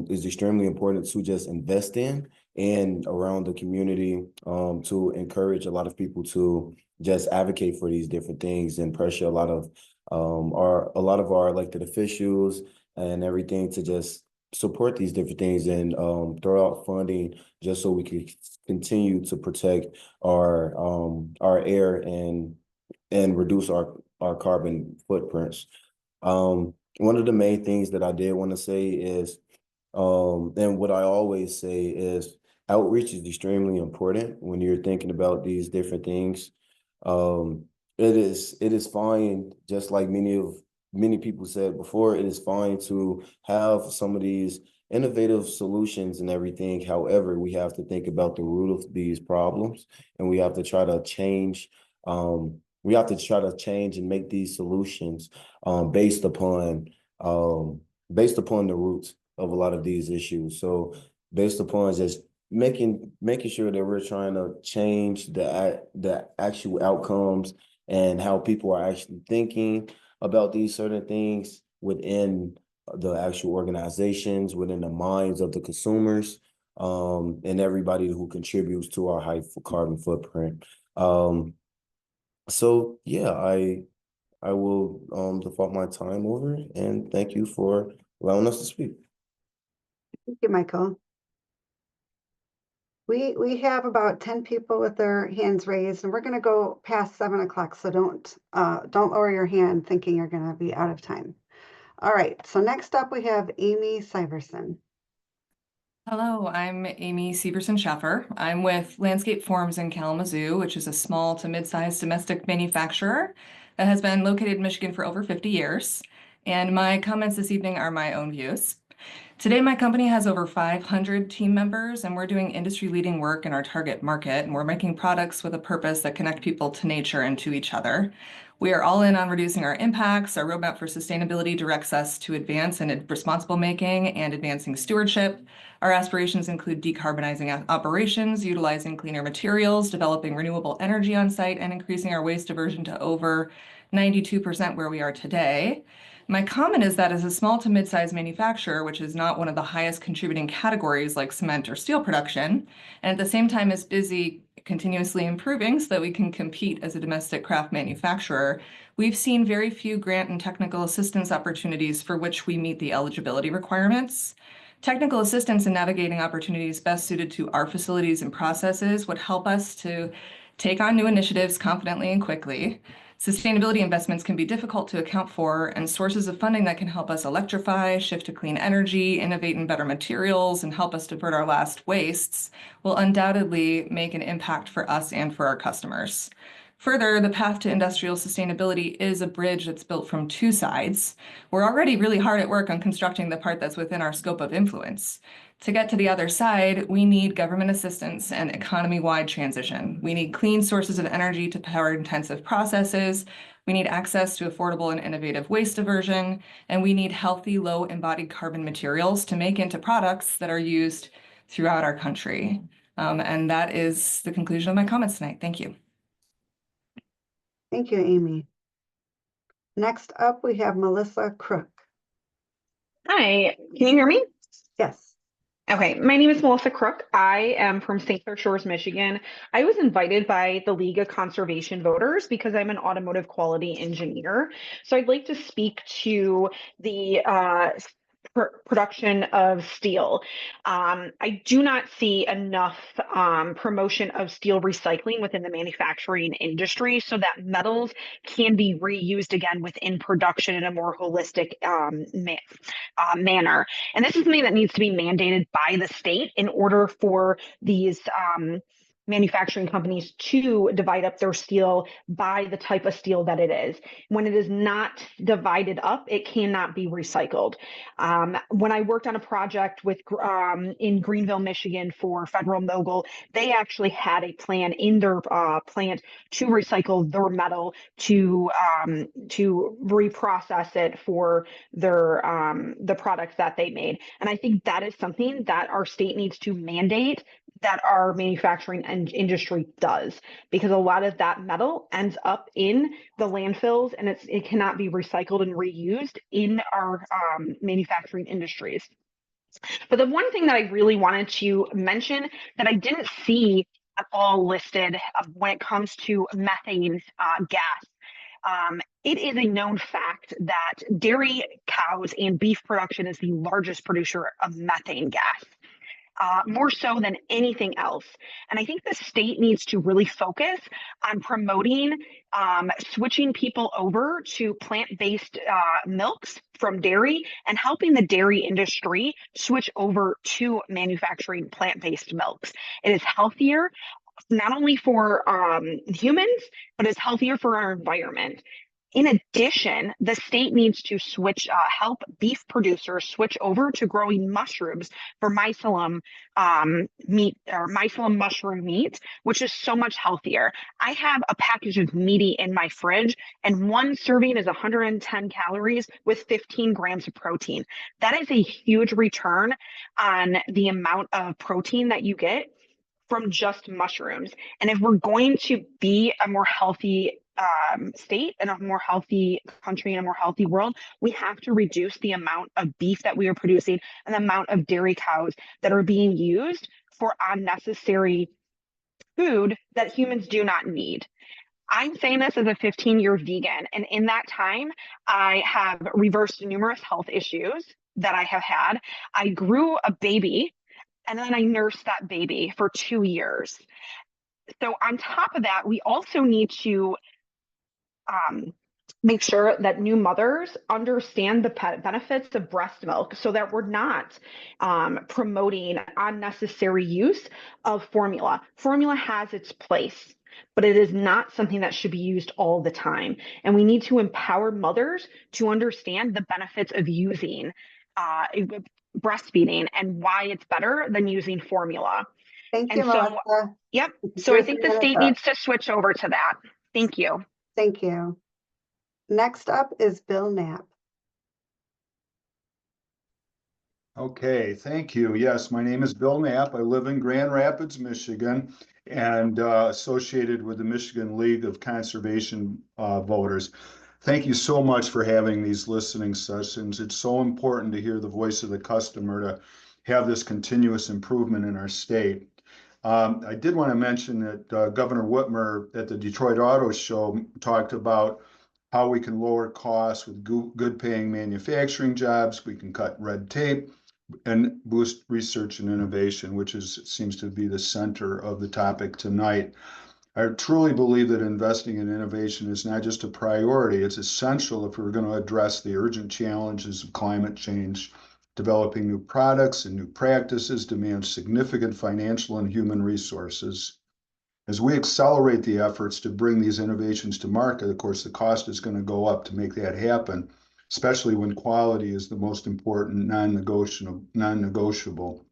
is extremely important to just invest in and around the community to encourage a lot of people to just advocate for these different things and pressure a lot of our elected officials and everything to just support these different things and throw out funding just so we can continue to protect our air and reduce our carbon footprints. One of the main things that I did want to say is, and what I always say is, outreach is extremely important when you're thinking about these different things. It is fine, just like many people said before, it is fine to have some of these innovative solutions and everything. However, we have to think about the root of these problems, and we have to try to change. We have to try to change and make these solutions based upon the roots of a lot of these issues. So based upon just making sure that we're trying to change the actual outcomes and how people are actually thinking about these certain things within the actual organizations, within the minds of the consumers, and everybody who contributes to our high carbon footprint. So yeah, I will default my time over, and thank you for allowing us to speak. Thank you, Michael. We have about 10 people with their hands raised, and we're going to go past 7 o'clock. So don't lower your hand thinking you're going to be out of time. All right. So next up we have Amy Syverson. Hello, I'm Amy Severson Schaffer. I'm with Landscape Forms in Kalamazoo, which is a small to mid-sized domestic manufacturer that has been located in Michigan for over 50 years. And my comments this evening are my own views. Today, my company has over 500 team members, and we're doing industry-leading work in our target market, and we're making products with a purpose that connect people to nature and to each other. We are all in on reducing our impacts. Our roadmap for sustainability directs us to advance in responsible making and advancing stewardship. Our aspirations include decarbonizing operations, utilizing cleaner materials, developing renewable energy on site, and increasing our waste diversion to over 92% where we are today. My comment is that as a small to mid-sized manufacturer, which is not one of the highest contributing categories like cement or steel production, and at the same time is busy continuously improving so that we can compete as a domestic craft manufacturer, we've seen very few grant and technical assistance opportunities for which we meet the eligibility requirements. Technical assistance in navigating opportunities best suited to our facilities and processes would help us to take on new initiatives confidently and quickly. Sustainability investments can be difficult to account for, and sources of funding that can help us electrify, shift to clean energy, innovate in better materials, and help us divert our last wastes will undoubtedly make an impact for us and for our customers. Further, the path to industrial sustainability is a bridge that's built from two sides. We're already really hard at work on constructing the part that's within our scope of influence. To get to the other side, we need government assistance and economy-wide transition. We need clean sources of energy to power intensive processes. We need access to affordable and innovative waste diversion. And we need healthy, low embodied carbon materials to make into products that are used throughout our country. And that is the conclusion of my comments tonight. Thank you. Thank you, Amy. Next up, we have Melissa Crook. Hi, can you hear me? Yes. Okay, my name is Melissa Crook. I am from St. Clair Shores, Michigan. I was invited by the League of Conservation Voters because I'm an automotive quality engineer. So I'd like to speak to the production of steel. I do not see enough promotion of steel recycling within the manufacturing industry so that metals can be reused again within production in a more holistic manner. And this is something that needs to be mandated by the state in order for these manufacturing companies to divide up their steel by the type of steel that it is. When it is not divided up, it cannot be recycled. When I worked on a project with in Greenville, Michigan for Federal Mogul, they actually had a plan in their plant to recycle their metal to reprocess it for their the products that they made. And I think that is something that our state needs to mandate that our manufacturing industry does, because a lot of that metal ends up in the landfills and it cannot be recycled and reused in our manufacturing industries. But the one thing that I really wanted to mention that I didn't see at all listed when it comes to methane gas. It is a known fact that dairy cows and beef production is the largest producer of methane gas. More so than anything else. And I think the state needs to really focus on promoting switching people over to plant-based milks from dairy and helping the dairy industry switch over to manufacturing plant-based milks. It is healthier. not only for humans, but is healthier for our environment. In addition, the state needs to switch, help beef producers switch over to growing mushrooms for mycelium meat or mycelium mushroom meat, which is so much healthier. I have a package of meaty in my fridge, and one serving is 110 calories with 15 grams of protein. That is a huge return on the amount of protein that you get from just mushrooms. And if we're going to be a more healthy state and a more healthy country and a more healthy world, we have to reduce the amount of beef that we are producing and the amount of dairy cows that are being used for unnecessary food that humans do not need. I'm saying this as a 15-year vegan, and in that time, I have reversed numerous health issues that I have had. I grew a baby, and then I nursed that baby for 2 years. So on top of that, we also need to make sure that new mothers understand the benefits of breast milk so that we're not promoting unnecessary use of formula. Formula has its place, but it is not something that should be used all the time. And we need to empower mothers to understand the benefits of using breastfeeding and why it's better than using formula. Thank And you, so, Melissa. yep. So Your I think 3 the minutes state up. needs to switch over to that. Thank you. Thank you. Next up is Bill Knapp. Okay, thank you. Yes, my name is Bill Knapp. I live in Grand Rapids, Michigan, and associated with the Michigan League of Conservation Voters. Thank you so much for having these listening sessions. It's so important to hear the voice of the customer to have this continuous improvement in our state. I did want to mention that Governor Whitmer at the Detroit Auto Show talked about how we can lower costs with good paying manufacturing jobs. We can cut red tape and boost research and innovation, which seems to be the center of the topic tonight. I truly believe that investing in innovation is not just a priority, it's essential if we're going to address the urgent challenges of climate change. Developing new products and new practices demands significant financial and human resources. As we accelerate the efforts to bring these innovations to market, of course, the cost is going to go up to make that happen, especially when quality is the most important non-negotiable.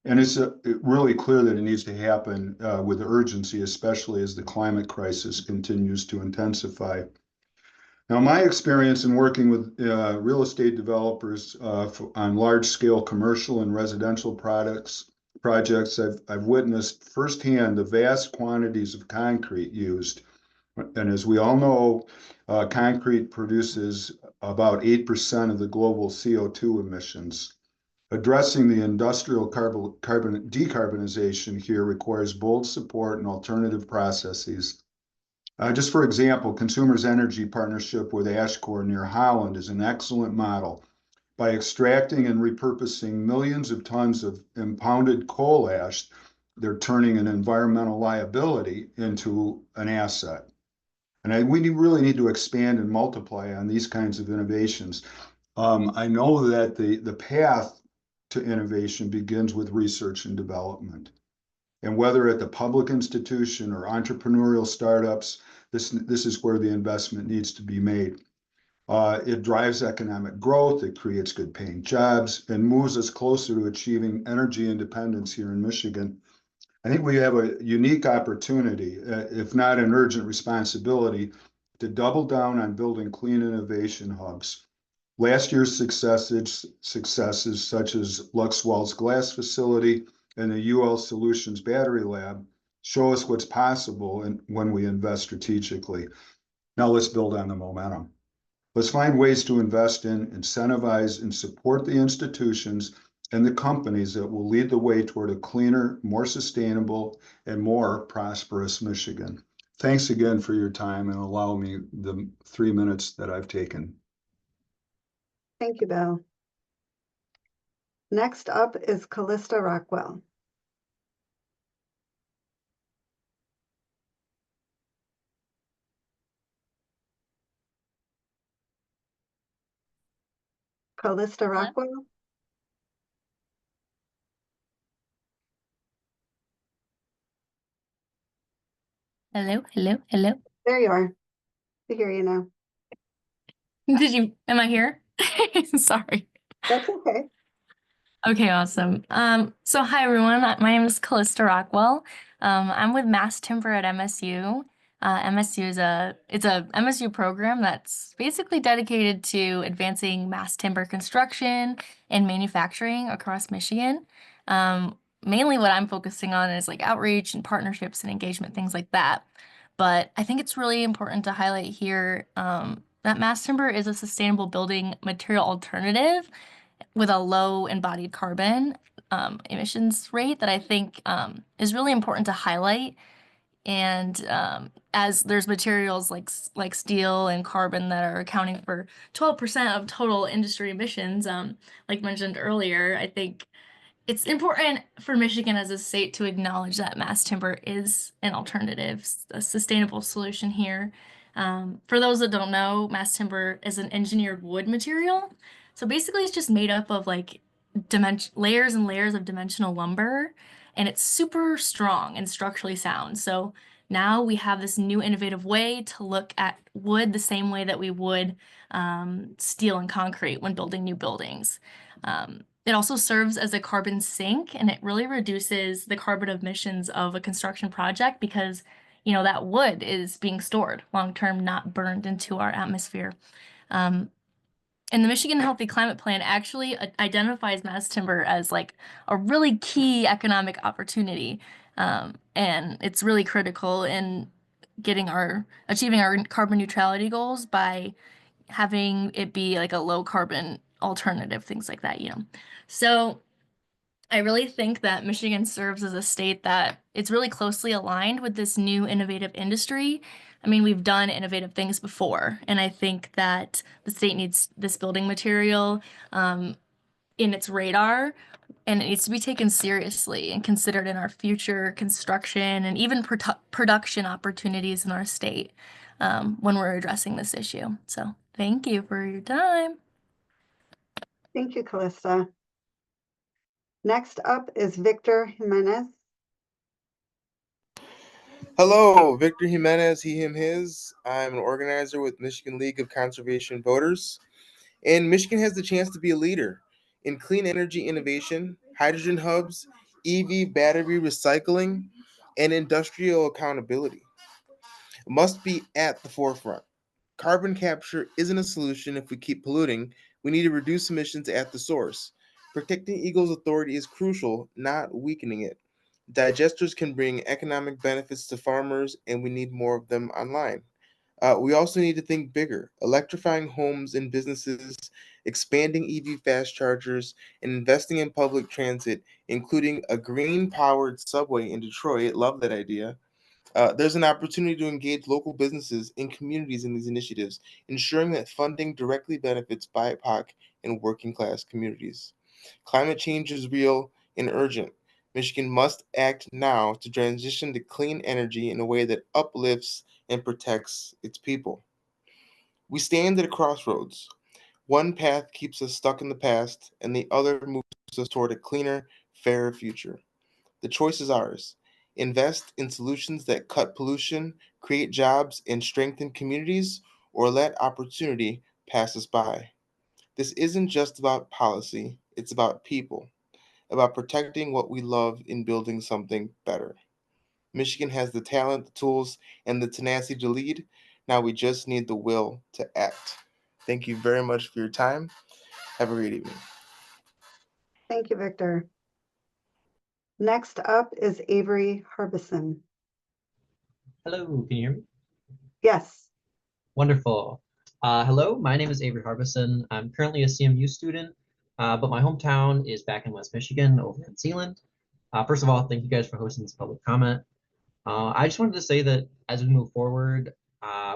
And it's really clear that it needs to happen with urgency, especially as the climate crisis continues to intensify. Now, my experience in working with real estate developers on large-scale commercial and residential projects, I've witnessed firsthand the vast quantities of concrete used. And as we all know, concrete produces about 8% of the global CO2 emissions. Addressing the industrial carbon decarbonization here requires bold support and alternative processes. Just for example, Consumers Energy partnership with Ashcore near Holland is an excellent model. By extracting and repurposing millions of tons of impounded coal ash, they're turning an environmental liability into an asset. And we really need to expand and multiply on these kinds of innovations. I know that the path to innovation begins with research and development. And whether at the public institution or entrepreneurial startups, this is where the investment needs to be made. It drives economic growth, it creates good paying jobs, and moves us closer to achieving energy independence here in Michigan. I think we have a unique opportunity, if not an urgent responsibility, to double down on building clean innovation hubs. Last year's successes such as Luxwell's glass facility and the UL Solutions Battery Lab show us what's possible when we invest strategically. Now let's build on the momentum. Let's find ways to invest in, incentivize, and support the institutions and the companies that will lead the way toward a cleaner, more sustainable, and more prosperous Michigan. Thanks again for your time and allow me the 3 minutes that I've taken. Thank you, Bill. Next up is Callista Rockwell. Callista Rockwell? Hello, hello, hello. There you are. I hear you now. Am I here? Sorry. That's okay. Okay, awesome. So hi everyone. My name is Callista Rockwell. I'm with Mass Timber at MSU. MSU is it's a MSU program that's basically dedicated to advancing mass timber construction and manufacturing across Michigan. Mainly what I'm focusing on is like outreach and partnerships and engagement, things like that. But I think it's really important to highlight here that mass timber is a sustainable building material alternative with a low embodied carbon emissions rate that I think is really important to highlight. And as there's materials like steel and carbon that are accounting for 12% of total industry emissions, like mentioned earlier, I think it's important for Michigan as a state to acknowledge that mass timber is an alternative, a sustainable solution here. For those that don't know, mass timber is an engineered wood material. So basically, it's just made up of like layers and layers of dimensional lumber, and it's super strong and structurally sound. So now we have this new innovative way to look at wood the same way that we would steel and concrete when building new buildings. It also serves as a carbon sink, and it really reduces the carbon emissions of a construction project because, that wood is being stored long-term, not burned into our atmosphere. And the Michigan Healthy Climate Plan actually identifies mass timber as like a really key economic opportunity. And it's really critical in achieving our carbon neutrality goals by having it be like a low carbon alternative, things like that. So I really think that Michigan serves as a state that it's really closely aligned with this new innovative industry. I mean, we've done innovative things before, and I think that the state needs this building material in its radar, and it needs to be taken seriously and considered in our future construction and even production opportunities in our state when we're addressing this issue. So thank you for your time. Thank you, Callista. Next up is Victor Jimenez. Hello, Victor Jimenez, he, him, his. I'm an organizer with Michigan League of Conservation Voters. And Michigan has the chance to be a leader in clean energy innovation, hydrogen hubs, EV battery recycling, and industrial accountability. It must be at the forefront. Carbon capture isn't a solution if we keep polluting. We need to reduce emissions at the source. Protecting EGLE's authority is crucial, not weakening it. Digesters can bring economic benefits to farmers, and we need more of them online. We also need to think bigger, electrifying homes and businesses, expanding EV fast chargers, and investing in public transit, including a green powered subway in Detroit. Love that idea. There's an opportunity to engage local businesses and communities in these initiatives, ensuring that funding directly benefits BIPOC and working class communities. Climate change is real and urgent. Michigan must act now to transition to clean energy in a way that uplifts and protects its people. We stand at a crossroads. One path keeps us stuck in the past, and the other moves us toward a cleaner, fairer future. The choice is ours. Invest in solutions that cut pollution, create jobs, and strengthen communities, or let opportunity pass us by. This isn't just about policy, it's about people, about protecting what we love and building something better. Michigan has the talent, the tools, and the tenacity to lead. Now we just need the will to act. Thank you very much for your time. Have a great evening. Thank you, Victor. Next up is Avery Harbison. Hello, can you hear me? Yes. Wonderful. Hello, my name is Avery Harbison. I'm currently a CMU student, but my hometown is back in West Michigan over in Zeeland. First of all, thank you guys for hosting this public comment. I just wanted to say that as we move forward,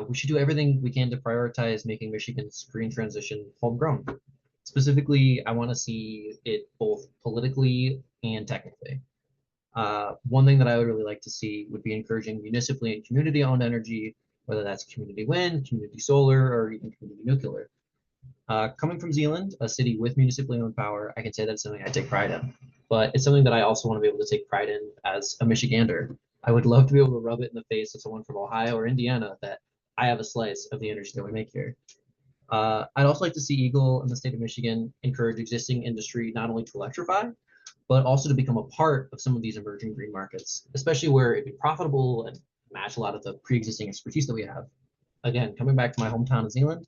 we should do everything we can to prioritize making Michigan's green transition homegrown. Specifically, I want to see it both politically and technically. One thing that I would really like to see would be encouraging municipally and community-owned energy, whether that's community wind, community solar, or even community nuclear. Coming from Zeeland, a city with municipally owned power, I can say that's something I take pride in. But it's something that I also want to be able to take pride in as a Michigander. I would love to be able to rub it in the face of someone from Ohio or Indiana that I have a slice of the energy that we make here. I'd also like to see EGLE and the state of Michigan encourage existing industry not only to electrify, but also to become a part of some of these emerging green markets, especially where it'd be profitable and match a lot of the pre-existing expertise that we have. Again, coming back to my hometown of Zealand,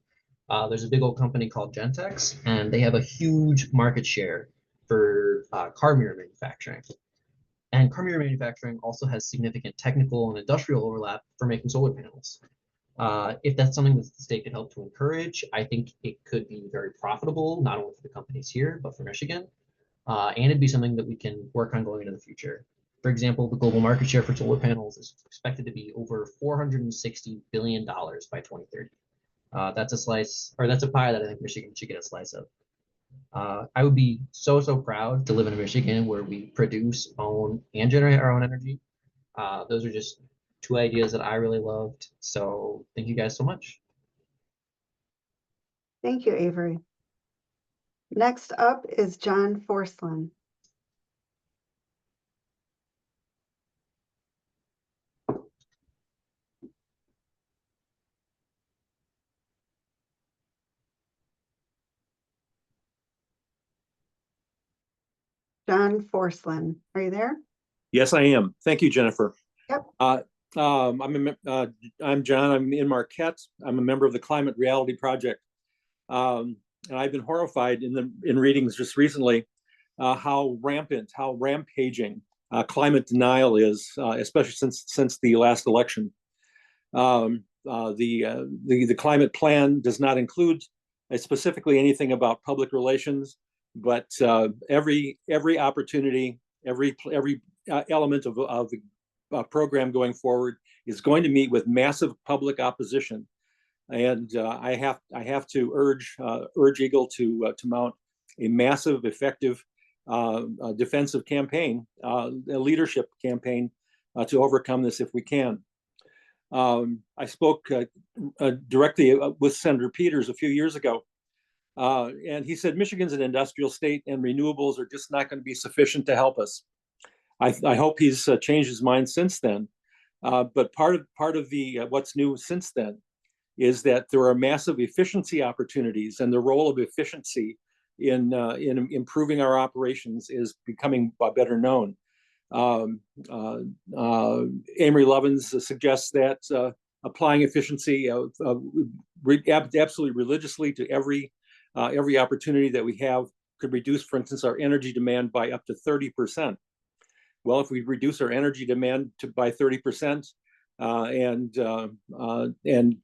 there's a big old company called Gentex, and they have a huge market share for car mirror manufacturing. And car mirror manufacturing also has significant technical and industrial overlap for making solar panels. If that's something that the state could help to encourage, I think it could be very profitable, not only for the companies here, but for Michigan. And it'd be something that we can work on going into the future. For example, the global market share for solar panels is expected to be over $460 billion by 2030. That's a slice, or that's a pie that I think Michigan should get a slice of. I would be so proud to live in Michigan where we produce, own, and generate our own energy. Those are just two ideas that I really loved. So thank you guys so much. Thank you, Avery. Next up is John Forslund. John Forslund, are you there? Yes, I am. Thank you, Jennifer. Yep. I'm John. I'm in Marquette. I'm a member of the Climate Reality Project. And I've been horrified in readings just recently how rampaging climate denial is, especially since the last election. The climate plan does not include specifically anything about public relations, but every opportunity, every element of the program going forward is going to meet with massive public opposition. And I have to urge EGLE to mount a massive, effective defensive campaign, a leadership campaign to overcome this if we can. I spoke directly with Senator Peters a few years ago, and he said Michigan's an industrial state and renewables are just not going to be sufficient to help us. I hope he's changed his mind since then. But part of the what's new since then is that there are massive efficiency opportunities, and the role of efficiency in improving our operations is becoming better known. Amory Lovins suggests that applying efficiency absolutely religiously to every opportunity that we have could reduce, for instance, our energy demand by up to 30%. Well, if we reduce our energy demand by 30% and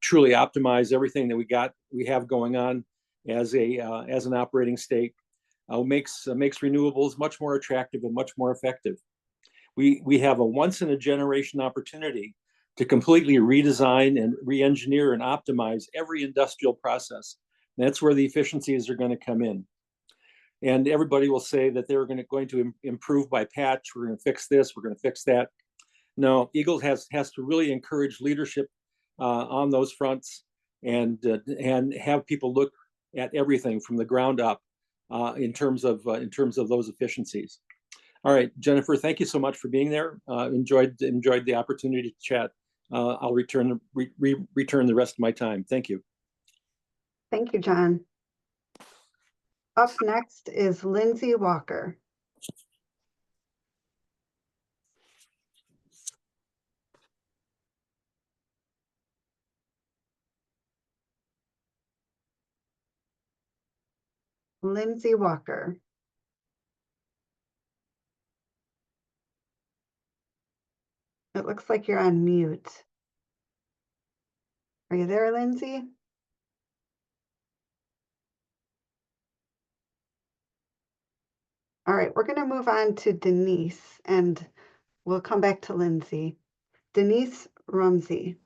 truly optimize everything that we have going on as an operating state, makes renewables much more attractive and much more effective. We have a once in a generation opportunity to completely redesign and re-engineer and optimize every industrial process. And that's where the efficiencies are going to come in. And everybody will say that they're going to improve by patch. We're going to fix this. We're going to fix that. No, EGLE has to really encourage leadership on those fronts and have people look at everything from the ground up in terms of those efficiencies. All right, Jennifer, thank you so much for being there. Enjoyed the opportunity to chat. I'll return the rest of my time. Thank you. Thank you, John. Up next is Lindsay Walker. Lindsay Walker. It looks like you're on mute. Are you there, Lindsay? All right, we're going to move on to Denise, and we'll come back to Lindsay. Denise Rumsey.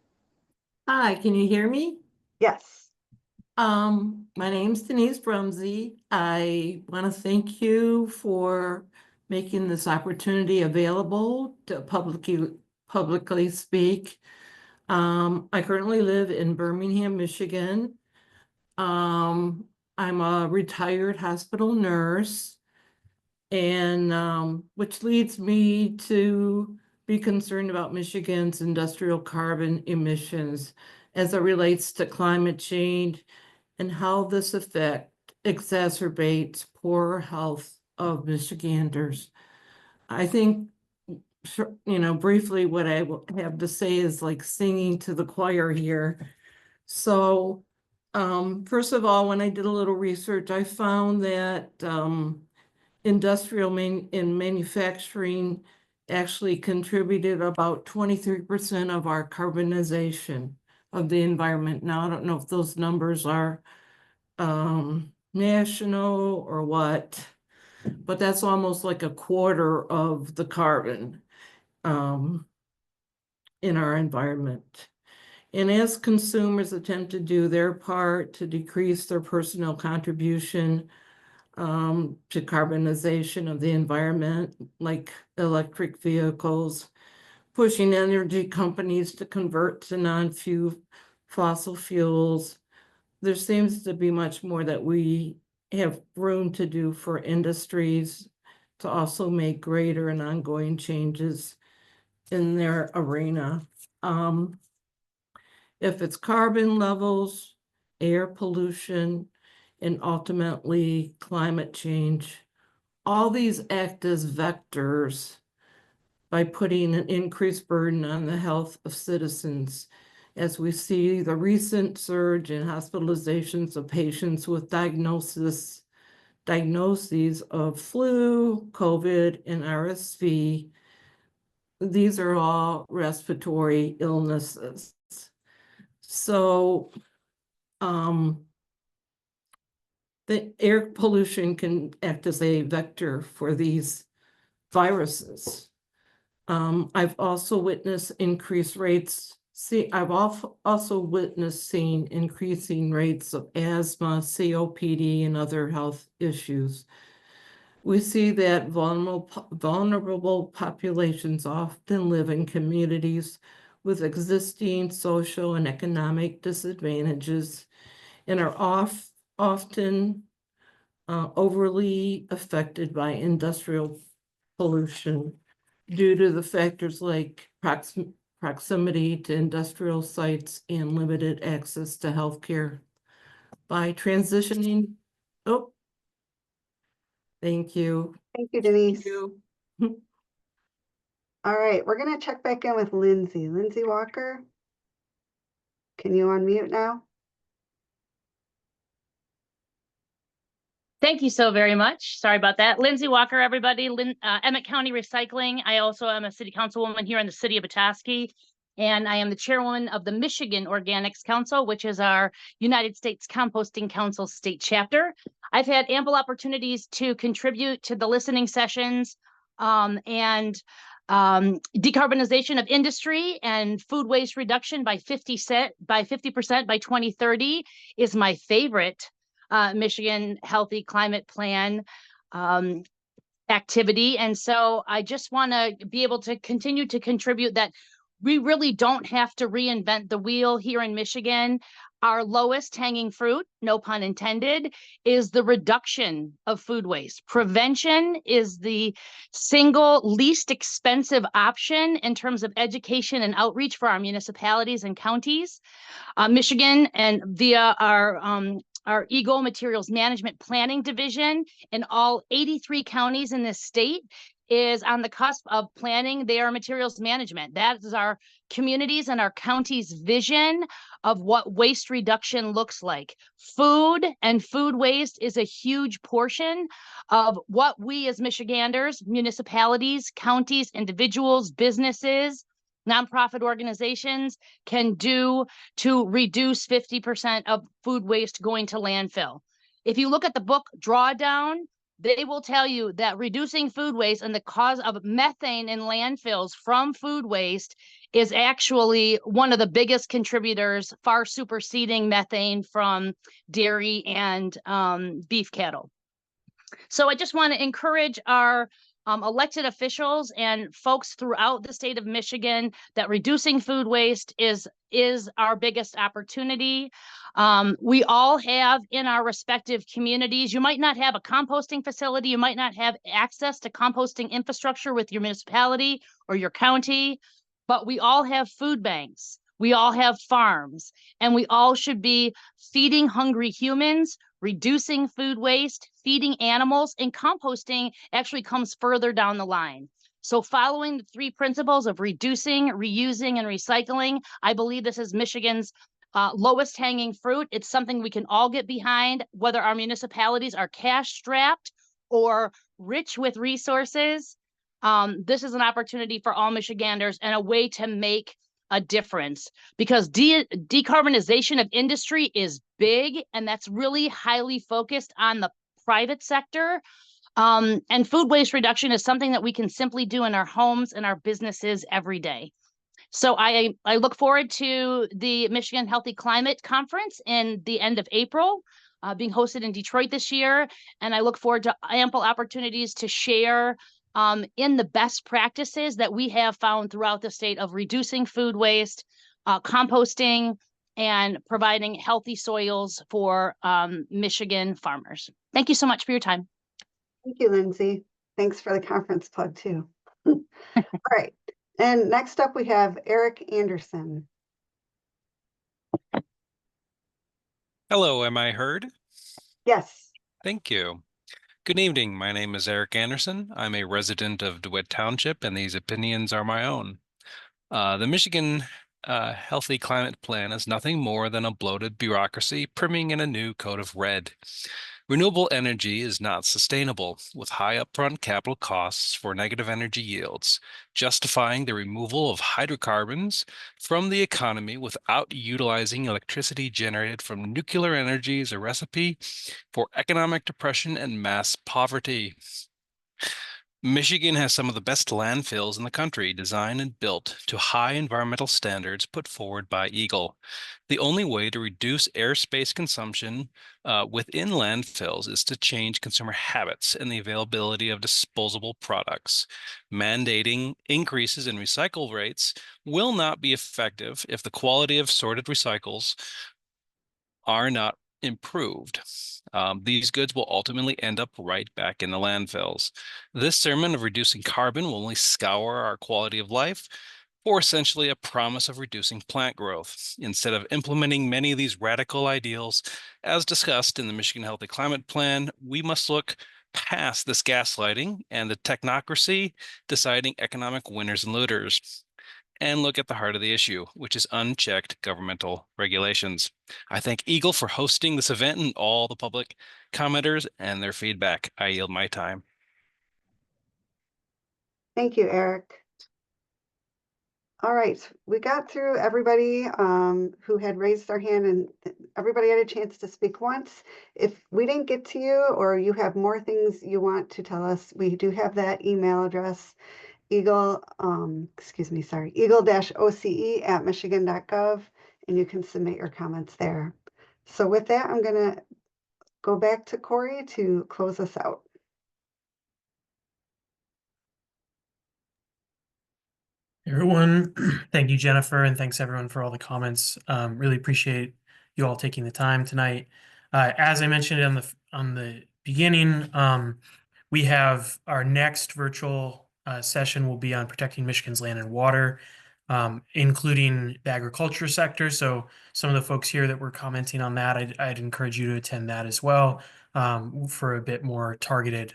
Hi, can you hear me? Yes. My name's Denise Rumsey. I want to thank you for making this opportunity available to publicly speak. I currently live in Birmingham, Michigan. I'm a retired hospital nurse, and which leads me to be concerned about Michigan's industrial carbon emissions as it relates to climate change and how this effect exacerbates poor health of Michiganders. I think, briefly what I will have to say is like singing to the choir here. So, first of all, when I did a little research, I found that industrial manufacturing actually contributed about 23% of our carbonization of the environment. Now, I don't know if those numbers are national or what, but that's almost like a quarter of the carbon in our environment. And as consumers attempt to do their part to decrease their personal contribution to carbonization of the environment, like electric vehicles, pushing energy companies to convert to non-fossil fuels, there seems to be much more that we have room to do for industries to also make greater and ongoing changes in their arena. If it's carbon levels, air pollution, and ultimately climate change, all these act as vectors by putting an increased burden on the health of citizens, as we see the recent surge in hospitalizations of patients with diagnoses of flu, COVID, and RSV. These are all respiratory illnesses. So the air pollution can act as a vector for these viruses. I've also witnessed increased rates. I've also witnessed seeing increasing rates of asthma, COPD, and other health issues. We see that vulnerable populations often live in communities with existing social and economic disadvantages and are often overly affected by industrial pollution due to the factors like proximity to industrial sites and limited access to healthcare. By transitioning, thank you. Thank you, Denise. Thank you. All right, we're going to check back in with Lindsay. Lindsay Walker, can you unmute now? Thank you so very much. Sorry about that. Lindsay Walker, everybody. Emmett County Recycling. I also am a city councilwoman here in the city of Petoskey, and I am the chairwoman of the Michigan Organics Council, which is our United States Composting Council state chapter. I've had ample opportunities to contribute to the listening sessions and decarbonization of industry and food waste reduction by 50% by 2030 is my favorite Michigan Healthy Climate Plan activity. And so I just want to be able to continue to contribute that we really don't have to reinvent the wheel here in Michigan. Our lowest hanging fruit, no pun intended, is the reduction of food waste. Prevention is the single least expensive option in terms of education and outreach for our municipalities and counties. Michigan, and via our EGLE Materials Management Planning Division in all 83 counties in this state, is on the cusp of planning their materials management. That is our communities and our county's vision of what waste reduction looks like. Food and food waste is a huge portion of what we as Michiganders, municipalities, counties, individuals, businesses, nonprofit organizations can do to reduce 50% of food waste going to landfill. If you look at the book Drawdown, they will tell you that reducing food waste and the cause of methane in landfills from food waste is actually one of the biggest contributors, far superseding methane from dairy and beef cattle. So I just want to encourage our elected officials and folks throughout the state of Michigan that reducing food waste is our biggest opportunity. We all have in our respective communities, you might not have a composting facility, you might not have access to composting infrastructure with your municipality or your county, but we all have food banks. We all have farms, and we all should be feeding hungry humans, reducing food waste, feeding animals, and composting actually comes further down the line. So following the 3 principles of reducing, reusing, and recycling, I believe this is Michigan's lowest hanging fruit. It's something we can all get behind, whether our municipalities are cash strapped or rich with resources. This is an opportunity for all Michiganders and a way to make a difference, because decarbonization of industry is big, and that's really highly focused on the private sector. And food waste reduction is something that we can simply do in our homes and our businesses every day. So I look forward to the Michigan Healthy Climate Conference in the end of April, being hosted in Detroit this year. And I look forward to ample opportunities to share in the best practices that we have found throughout the state of reducing food waste, composting, and providing healthy soils for Michigan farmers. Thank you so much for your time. Thank you, Lindsay. Thanks for the conference plug too. All right. And next up we have Eric Anderson. Hello, am I heard? Yes. Thank you. Good evening. My name is Eric Anderson. I'm a resident of DeWitt Township, and these opinions are my own. The Michigan Healthy Climate Plan is nothing more than a bloated bureaucracy primming in a new coat of red. Renewable energy is not sustainable, with high upfront capital costs for negative energy yields, justifying the removal of hydrocarbons from the economy without utilizing electricity generated from nuclear energy is a recipe for economic depression and mass poverty. Michigan has some of the best landfills in the country, designed and built to high environmental standards put forward by EGLE. The only way to reduce airspace consumption within landfills is to change consumer habits and the availability of disposable products. Mandating increases in recycle rates will not be effective if the quality of sorted recycles are not improved. These goods will ultimately end up right back in the landfills. This sermon of reducing carbon will only scour our quality of life for essentially a promise of reducing plant growth. Instead of implementing many of these radical ideals, as discussed in the Michigan Healthy Climate Plan, we must look past this gaslighting and the technocracy deciding economic winners and looters, and look at the heart of the issue, which is unchecked governmental regulations. I thank EGLE for hosting this event and all the public commenters and their feedback. I yield my time. Thank you, Eric. All right, we got through everybody who had raised their hand, and everybody had a chance to speak once. If we didn't get to you, or you have more things you want to tell us, we do have that email address, eagle-oce@michigan.gov, and you can submit your comments there. So with that, I'm gonna go back to Corey to close us out. Everyone, thank you, Jennifer, and thanks everyone for all the comments. Really appreciate you all taking the time tonight. As I mentioned on the beginning, we have our next virtual session will be on protecting Michigan's land and water, including the agriculture sector. So some of the folks here that were commenting on that, I'd encourage you to attend that as well, for a bit more targeted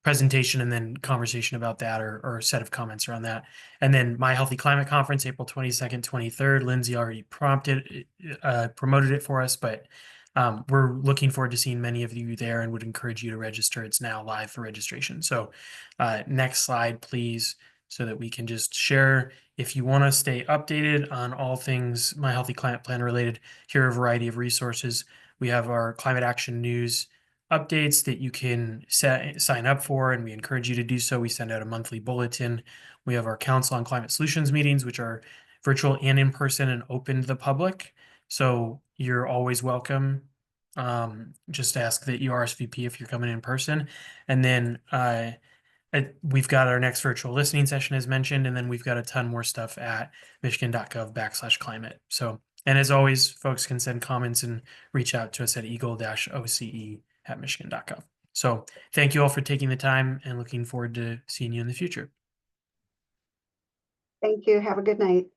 presentation and then conversation about that, or a set of comments around that. And then My Healthy Climate Conference, April 22nd, 23rd. Lindsay already promoted it for us, but we're looking forward to seeing many of you there and would encourage you to register. It's now live for registration. So next slide, please, so that we can just share. If you want to stay updated on all things My Healthy Climate Plan related, here are a variety of resources. We have our climate action news updates that you can sign up for, and we encourage you to do so. We send out a monthly bulletin. We have our Council on Climate Solutions meetings, which are virtual and in person and open to the public. So you're always welcome. Just ask that you RSVP if you're coming in person. And then we've got our next virtual listening session as mentioned, and then we've got a ton more stuff at michigan.gov/climate. So, and as always, folks can send comments and reach out to us at eagle-oce@michigan.gov. So thank you all for taking the time and looking forward to seeing you in the future. Thank you. Have a good night.